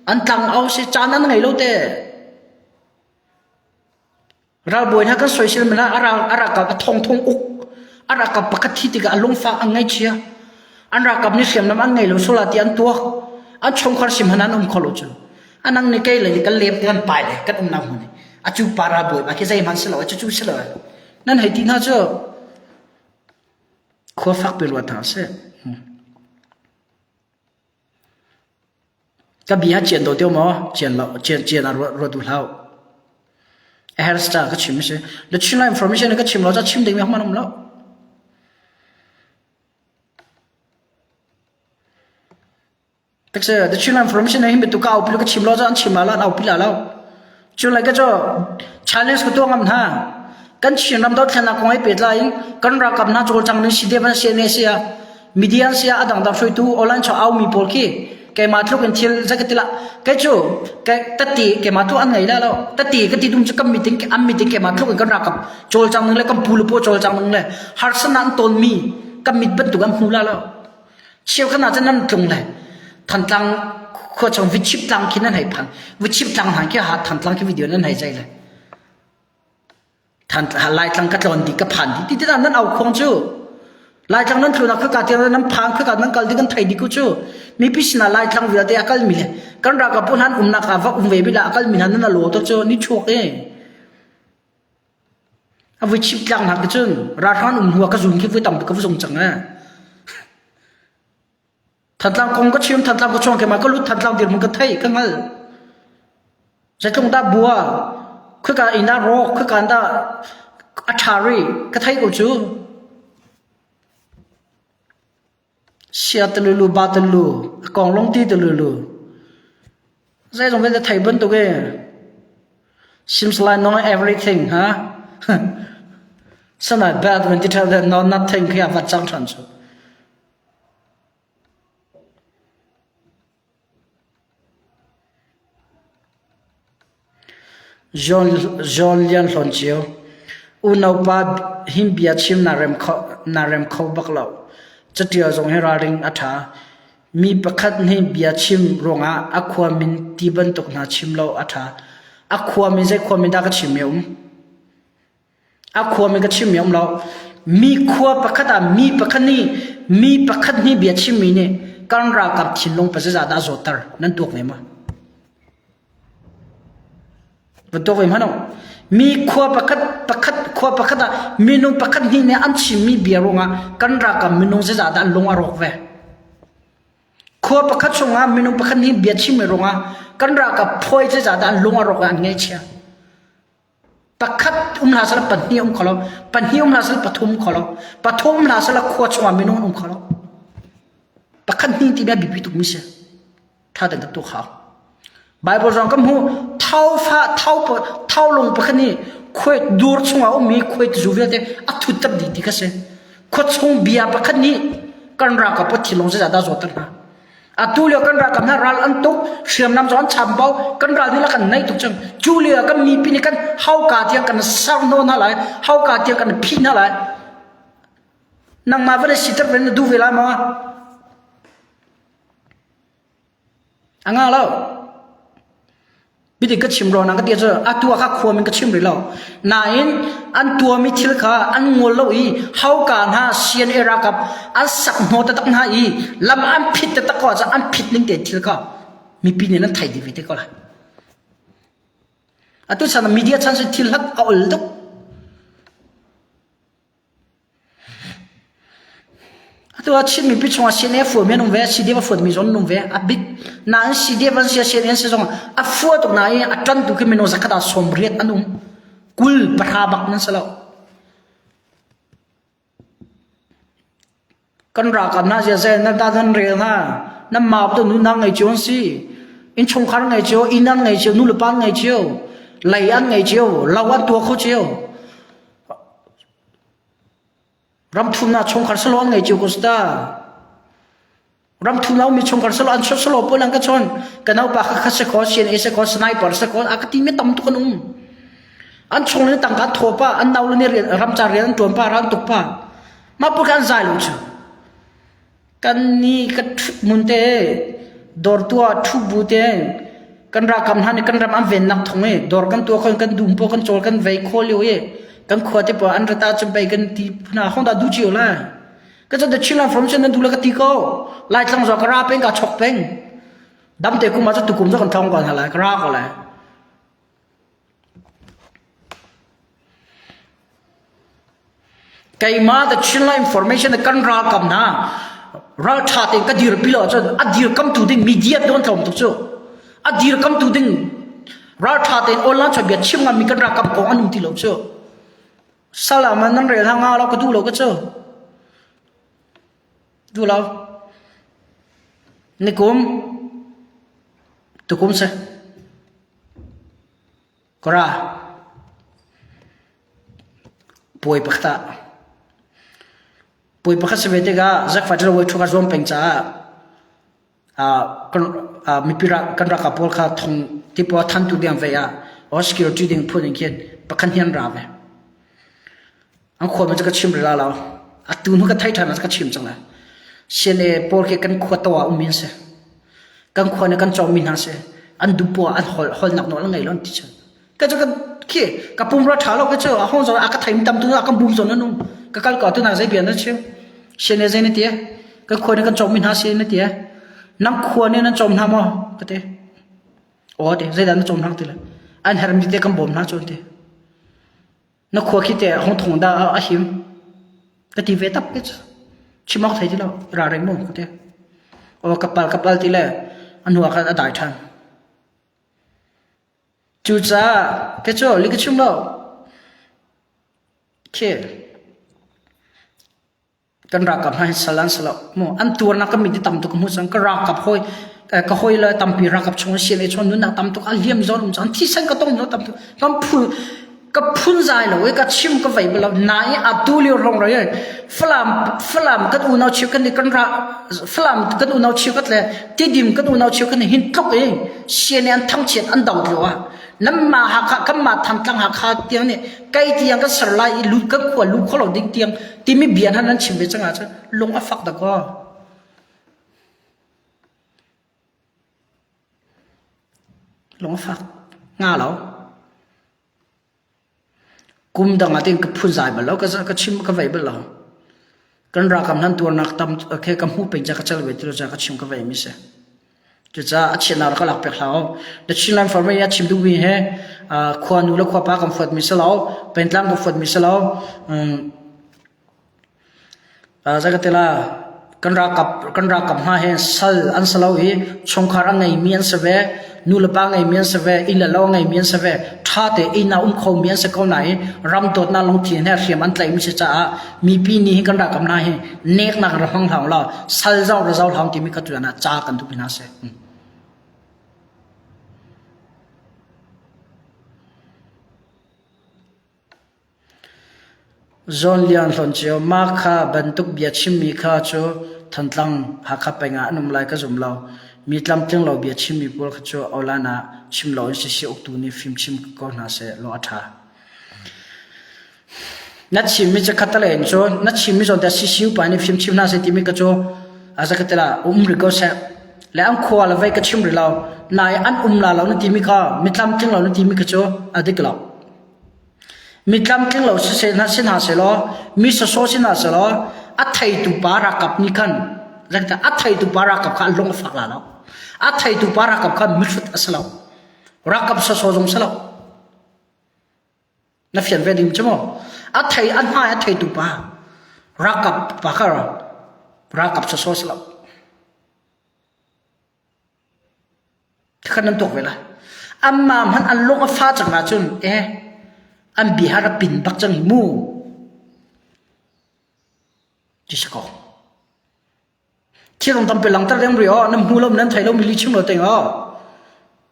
อันตังเอาสิจานอันไหนเราเตะเราบ่อยนะก็สวยเชียวมันนะอะไรกับทองอุกอะไรกับปกติที่กับอารมณ์ฟ้าอันไงเชียอันรักกับนิสัยน้ำอันไงเราสุราตีอันตัวอันชงขาดสิมันนั้นขลุ่ยอันนั้นนี่ก็เลยกันเลี้ยงกันไปเลยกันน้ำมันอาจูปาราบ่อยมาแค่ใจมันสลายจู่ๆสลายนั่นให้ที่น่าจะขวฟักเป็นวัฒนธรรมก็บีฮะเจียนตัวเดียวมั้งเจียนเราเจียนรถดูเราเอเฮอร์สตาร์ก็ชิมไม่ใช่แล้วชิมอะไรอินโฟร์เมชันก็ชิมเราจะชิมได้ไหมของมันเราแต่เสร็จแล้วชิมอะไรอินโฟร์เมชันเนี่ยเป็นตัวก้าวพิลก็ชิมเราจะอันชิมมาแล้วเอาพิลาแล้วชิมอะไรก็จะ challenge ก็ตัวงำท่ากันชิมรำตัวแทนนักของไอ้เป็ดไลน์กันรักกับนักโจรจังนึกสิเดียบันเซียเนเซียมีเดียนเซียอดังดับช่วยตัวออนไลน์ชาวเอามีโพลกี้แกมาทุกคนเที่ยวจะกันทีละแกจู่แกตัดตีแกมาทุกอันไหนแล้วตัดตีก็ที่ดุมจะก็มีติ้งอันมีติ้งแกมาทุกคนกันรักกับโจรจังนึงเลยกันพูลโพโจรจังนึงเลยฮาร์สนันตนมีก็มีเป็นตัวกันหูแล้วเชี่ยวขนาดนั้นตรงเลยทันตังข้อจงวิชิปตังคิดนั่นให้พังวิชิปตังหางแค่หาทันตังแค่วิดีโอนั้นให้ใจเลยทันลายตังก็ตอนดีก็ผ่านที่ที่นั้นเอาคงจู่ลายทางนั้นคือนักข่าวที่นั้นพังข่าวนั้นก็ดีกันไทยดีกูชูมีพิษนาลายทางวิทยาการมีเลยกันรักกับพวกนั้นนักข่าวเวบิลาการมีนั้นนั่นโลตัวชูนี่ชัวร์เองเอาวิชิปจังหักจุนราชานหัวกระสุนคิดว่าต่ำก็ส่งจังนะทันทางคงก็ชิมทันทางก็ช่วงแกมาก็รู้ทันทางเดียวมันก็ไทยก็งั้นใช้ตรงด้าบัวคือการอินาโรคือการด้าอัชารีก็ไทยกูชูเสียตลุลูบาตลุกองลงตีตลุลูใจตรงนี้จะไทยบันตัวเอง seems like know everything ฮะ so not bad when you tell them know nothing คือว่าจังทันสุดจอลยันหลอนเชียวอุณหภูมิหิมเบียชิมนาเรมเขาบักเหล่าจะเดียวจงให้ราริงอัฐามีประคัดให้เบียชิมโรงอาความินตีบันตกนาชิมเราอัฐาอาความินใจความินดาก็ชิมยมอาความินก็ชิมยมเรามีควาประคัดมีประคัดนี่เบียชิมมีเนี่ยการรักกับทินลงไปจะได้จดตร์นั่นตัวไหนมา วันตัวไปมันเอามีขวบประคัดขวบประคัดมีนุ่งประคัดนี่เนี่ยอันชิมีเบียร์งากันรักกับมีนุ่งเสียจากอันลงอารมณ์เวขวบประคัดชงอ่ะมีนุ่งประคัดนี่เบียร์ชิมีรงอ่ะกันรักกับพอยเสียจากอันลงอารมณ์อันเงี้ยเชียประคัดลาสละปันนี่ขอเราปันนี่ลาสละปฐุมขอเราปฐุมลาสละขวดชงอ่ะมีนุ่งขอเราประคัดนี่ที่แบบบิบิตุมิเสถ้าแต่ตัวเขาไบเบิลร้องก็มูเท่าฟ้าเท่าลงประคันนี้คุยดูรชงเอามีคุยจูเวลเตอัตุตับดีที่ก็เสียคุยชงเบียประคันนี้กันรักกับพที่ลงเสียดาจอดนะอัตุเลียกันรักกับน่ารักอันตุกเชื่อมน้ำซ้อนชามเบากันรักนี่ละกันในตุกจังจูเลียกันมีปีนี้กันเฮากาเทียงกันสร้างโน่นอะไรเฮากาเทียงกันพี่นั่นแหละนางมาวันนี้สิทธิ์เป็นดูเวลามาอังแล้วบิดก็ชิมรอนังก็เดียวจะตัวข้าขวมันก็ชิมเลยแล้วนายอันตัวมิทิลข้าอันงอลเลยเฮาการหาเสียนเอรักับอันสักโนตตั้งหาอีลำอันผิดแต่ตะกอจะอันผิดนึงเด็ดทิลข้ามีปีนี้นั่นไทยดีวิธีก็ละตัวฉันมีเดียฉันจะทิลหักเอาเลยตุกตัวชิมมีพิชงเสียนเอฟเมนุ่งเวสีเดียวฝนมีจนนุ่งเวอบิดนั่นสีเดียววันเสียเสียนเอสจงอัฟวตุกนายอัตรันตุกิมิโนสักดาสมเรียดอันุกุลปราบักนั่นสละกันรักกันน่าจะเสียนั่นตาดันเรียนฮะนั่นมาตัวนู้นนั่งไงจวนสิอินชงคันไงเจียวอินนั่งไงเจียวนู่นปันไงเจียวไหลอันไงเจียวลาวันตัวเขาเจียวรำทุนน่ะชงขันสโลนไงจิวกุสตารำทุนเรามีชงขันสโลอันชดสโลปุ่นอันก็ชนกันเอาปากขัดเสกเชียนเอเสกสไนเปอร์เสกอากาศที่ไม่ต่ำตุกนุ่มอันชงนี่ต่างกันทั่วป้าอันดาวนี่เรียนรำจารีอันตัวป้ารันตุกป้ามาพูดกันใจลุชกันนี่กันมุนเตดอร์ตัวทุบบูเตกันรักกันฮันกันรำอันเวนนักทงเอดอร์กันตัวคนกันดุมโปกันโจกันเวโคลิโอเอกันขวดที่พออันรัตาจำไปกันที่น่าห้องดาดูจิโอละก็จะเด็ดชิลล์ฟอร์มเช่นนั้นดูแลกันที่เขาไล่ตั้งจอกระเป็นกับชกเป็นดำเตะกุมมาจะตุกุมจะกันทองก่อนอะไรกระก็เลยไก่มาแต่ชิลล์อินฟอร์เมชันกันรักกันนะเราชาติก็ดีร์พิลล์จนอดีร์คำตูดิ้งมีเดียโดนทำตุกจูอดีร์คำตูดิ้งเราชาติโอลาชอบเบียดชิมกันมีกันรักกับของอันนุ่มที่หลบจูSalaman nang rel hang alo ko dulo ko cho dulo nikum tukum se kora poi pakta se bete ga zak fatro wo thuka zom pengcha mi pira kan ra kapol kha thong tipo than tu diam ve ya o security ding phunin khet pakhan hian ra veอันขวดมันจะกระชิมเวลาเราอัตุนเขาก็ไทยทานมันจะกระชิมจังเลยเช่นพอแค่กันขวดตัวอุ้มมินเสกันขวดเนี่ยกันจอมินหาเสอันดูปัวอันหอลหนักหน่อยแล้วไงล่ะที่เช่นก็จะกันเขี่ยกับปุ่มรถถาเราก็เจอห้องจอดอากาศไทยมันดำตัวอากาศบุ้มจนนั่นนู่นก็การก่อตัวหนักใจเปลี่ยนนั่นเชียวเช่นเนี่ยนี่เตี้ยกันขวดเนี่ยกันจอมินหาเสนี่เตี้ยน้ำขวดเนี่ยนั่นจอมทำมั้งก็เตี้ยโอ้เตี้ยใจดันนั่นจอมทำตีเลยอันเฮร์มิเตี้ยกันบ่มน่าจนเตี้ยนักขวคิดแต่ห้องถงดาอาหิมก็ทีเวทับก็จะชิมออกไทยที่เราราเริงมุ่งก็เถอะโอ้กับปลาที่แหละอันหัวกันได้ทันจูจ้าก็จะลิขิตชิมเราเคกันรักกับให้สลันสลับมั่วอันตัวนักก็มีที่ต่ำตัวก็มุ่งสังก็รักกับห้อยก็ห้อยเลยต่ำปีรักกับชงเชียร์ชนนู้นนักต่ำตัวอันเลี้ยมย้อนมุ่งสังที่เส้นก็ต้องย้อนต่ำตัวก็พูดก็พุ่นใจเลยก็ชิมก็ไปแบบนายอัตุลิรองเลยฝรั่งก็อุณเอาชิวกันนี่กันรักฝรั่งก็อุณเอาชิวกันเลยที่ดิมก็อุณเอาชิวกันนี่หินทุกเองเชียนอันทั้งเชียนอันดาวเดียวอ่ะน้ำมาหักก็มาทำตั้งหักขาเตียงนี่ไก่เตียงก็สลายลุกก็ขวดลุกเขาหลอกดิ้งเตียงที่ไม่เบียนนั้นชิมไปจังอาจจะลงอัฟฟักตะก็ลงอัฟฟักง่าแล้วกุมดังอาทิตย์ก็พูดใจไปแล้วก็ชิมก็ไปไปแล้วกันรักคำนั้นตัวนักทำแค่คำพูดเป็นจากเจ้าเวทีเราจะชิมก็ไปมิเส จุดจะอัดเชนาเราก็หลักเปล่าเด็กชิลล์ฟอร์มยัดชิมดูวีเฮควานูและควาปากำฟดมิสลาวเป็นตั้งกำฟดมิสลาวจะก็เตล่ากันรักกับมาเฮสัลอันสลาวฮีชงคารังไงเมียนเสวนูลปางไงเมียนเสวอินละลาวไงเมียนเสวท่าเตอินาเขาเมียนเสกเอาไหนรำตัวน่าลงทีเนี่ยเขียมันไตมิเสจ้ามีปีนี้กันรักกับนายเฮเนกนักระหังทางเราสัลเจ้าเราทางที่มีกระตุ้นนะจ้ากันทุกปีน่าเสจนเลียนหล่นเจียวมาค่าบรรทุกเบียชิมมีค่าโจทันตั้งหักขับไปงานนุ่มลายก็จุ่มเรามีลำเตียงเราเบียชิมมีบุลขโจเอาลานะชิมเราอินสิอุกตูนี่ฟิล์มชิมก็น่าเสียโลอัฐานัดชิมมีจะขัดเลยโจนัดชิมมีจนแต่สิวไปนี่ฟิล์มชิมน่าเสียที่มีก็โจอาจจะก็แต่ละริโกเซ่แล้วอันขวาเราไว้ก็ชิมหรือเรานายอันลาเรานี่ที่มีค่ามีลำเตียงเรานี่ที่มีก็โจอดีกเรามีลำเตียงเราเสียน่าเสียน่าเสียล้อมีโซ่เสียน่าเสียล้ออัดไทยตุบารักกับนี่กันแล้วแต่อัดไทยตุบารักกับข้าลงฝักแล้วอัดไทยตุบารักกับข้ามิดอัสลาวรักกับโซ่จงสลาวนับเขียนเวดิมใช่ไหมอัดไทยอันมาอัดไทยตุบารักกับปากเรารักกับโซ่สลาวขนาดตกเวลาอันมามันอันลงฟ้าจากมาจนอันบิฮาร์ปินบักจังมูจิสกอที่เราทำเป็นหลังตะเลียงเรียวน้ำหูลมนั้นไทยเรามีลิชิมเราเต็งอ๋อ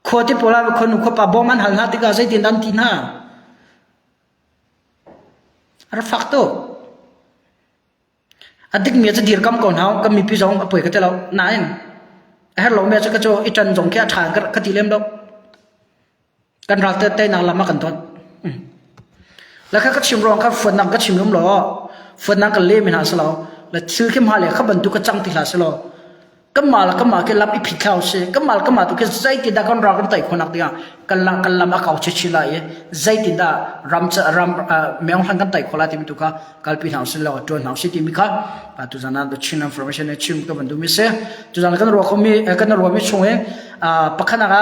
ขวดที่พอเราคนขวดปะบอมันหันหน้าติกาใส่ตินดันตินฮะอะไรฟักโตอดีตมีจะดีร์กำก่อนเขาก็มีพี่สองป่วยก็จะเราไหนให้เราเมียจะกระโจอีจันจงแค่ทางก็ตีเล่มเรากันรักเต้นนางละมากันตอนแล้วก็ชิมรองครับฝนนักก็ชิมล้มหล่อฝนนักก็เล่มินาสลาวแล้วซื้อขึ้นมาเลยเขาบรรทุกก็จังติลาสลาวก็มาแล้วก็มาแค่รับอีพิข้าวเสียก็มาแล้วก็มาตุกใจติดดากันรักกันไต่คนนักเดียกันลำอาเขาเชิดเลยใจติดดารำเมียงทันกันไต่คนละที่มีตุกะกัลปินเอาสลาวจวนเอาสิที่มีค่ะตุจานาชินอินฟอร์เมชันชิมก็บรรทุกมิเซ่ตุจานากันรัวเขามีกันรัวมีช่วงปักขนาด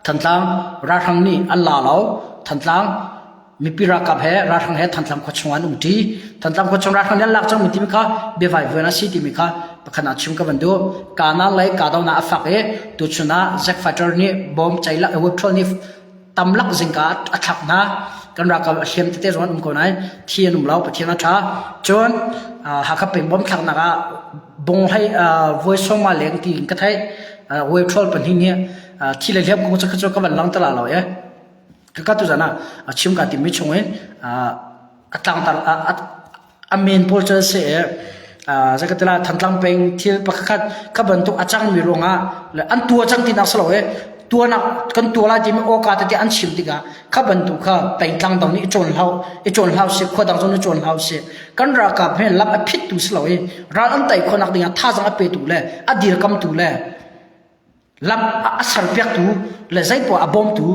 ทันทังราชังนี่อัลลาเหลาทันทังมีปีรักกับราชังทันทังขวดชงอันอุ้งทีทันทังขวดชงราชังยันลักจังมีที่มีค่ะเบฟไอเวนัสที่มีค่ะปักขนาดชิมก็บรรทุกการนั่นเลยการดาวน่าฟักตุชนะแจ็คไฟเตอร์นี่บอมใจละเว็บทรอนี่ตำลักจิงกัดอัฐนะกันรักกับเขียนที่เตจวันอุ้งคนไหนที่นุ่มเล่าปะเทียนช้าจนหากเป็นบอมขังนักบงให้voice ส่งมาเลี้ยงที่ก็ไทยเว็บทรอเป็นที่นี้ที่เลี้ยงกูจะเข้ากับลังตลาดเราก็ตัวนั้นชิมกันที่มิชงตั้งแต่เมนโพลเจอร์เสียจะก็ตัวทันตั้งเป็นที่ประคัดขบันทุกอาจารย์มีโรงแล้วอันตัวจังที่นักสลายตัวนักกันตัวละที่มีโอกาสที่อันชิมติกาขบันทุกข้าเป็นตั้งตรงนี้จนเฮาเสียขวดดังจนจนเฮาเสียกันรักกับเห็นรับพิษตุสลายร้านอันแต่คนนักเดียท่าจังอเปตุเลยอดีตกำตุเลยรับอัศรเปียกตุเลยใจปวดอบอมตุ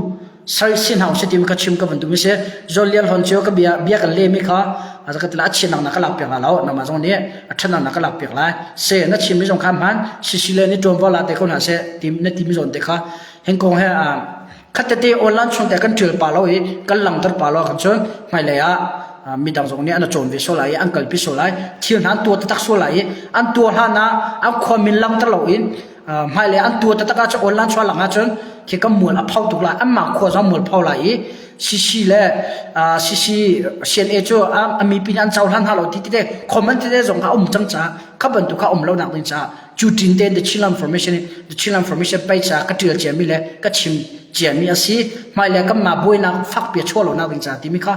ใส่สินหาวสิที่มีกระชิมกับมันดูมิเซ่จอลเลียนหอนเชียวกับเบียกันเล่มิค่ะอาจจะก็ตลาดชินังนักลับเปียกแล้วนำมาตรงนี้ฉันนักลับเปียกแล้วเซ่นัดชิมมิจงคำหันสิเลนี่จวนวอลาเด็กคนหาเซ่ทีมนัดทีมมิจงเด็กค่ะเห็นกงเฮคัตเตออนไลน์ช่วงแต่กันเจอปาโลอีกันหลังตรปาโลกันชนไม่เลยมีดังตรงนี้อันจวนวิโซไลอันกัลพิโซไลเที่ยวนั้นตัวตักโซไลอันตัวหานะอันความมินลังตลอดอินไม่เลยอันตัวตักจะออนไลน์ช่วงหลังชนที่ก็มวลอภาวตุกละอันมาขวดจะมวลเผาไหลสิเล่สิเชียนเอจูมีปีนันเจ้าหันฮัลโหลที่เด็กคอมเมนต์ที่เด็กส่งเขาจ้าจ้าเขาบรรทุกเขาเราหนักเลยจ้าจุดจินเตน the chill information ไปจ้าก็เจอเจมี่เลยก็ชิมเจมี่อาศัยไม่เลยก็มาบุยนักฟักเปียชัวเราหนักเลยจ้าที่มีค่ะ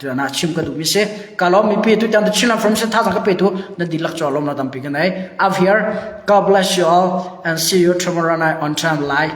ตัวนั้นชิมก็ดูมิเซ่ก็เรามีเปียตัวจัง the chill information ท่าสังก็เปียตัวนั่นดีลักจอเราหนักตั้งปีกันไหน I'm here God bless you all and see you tomorrow night on time live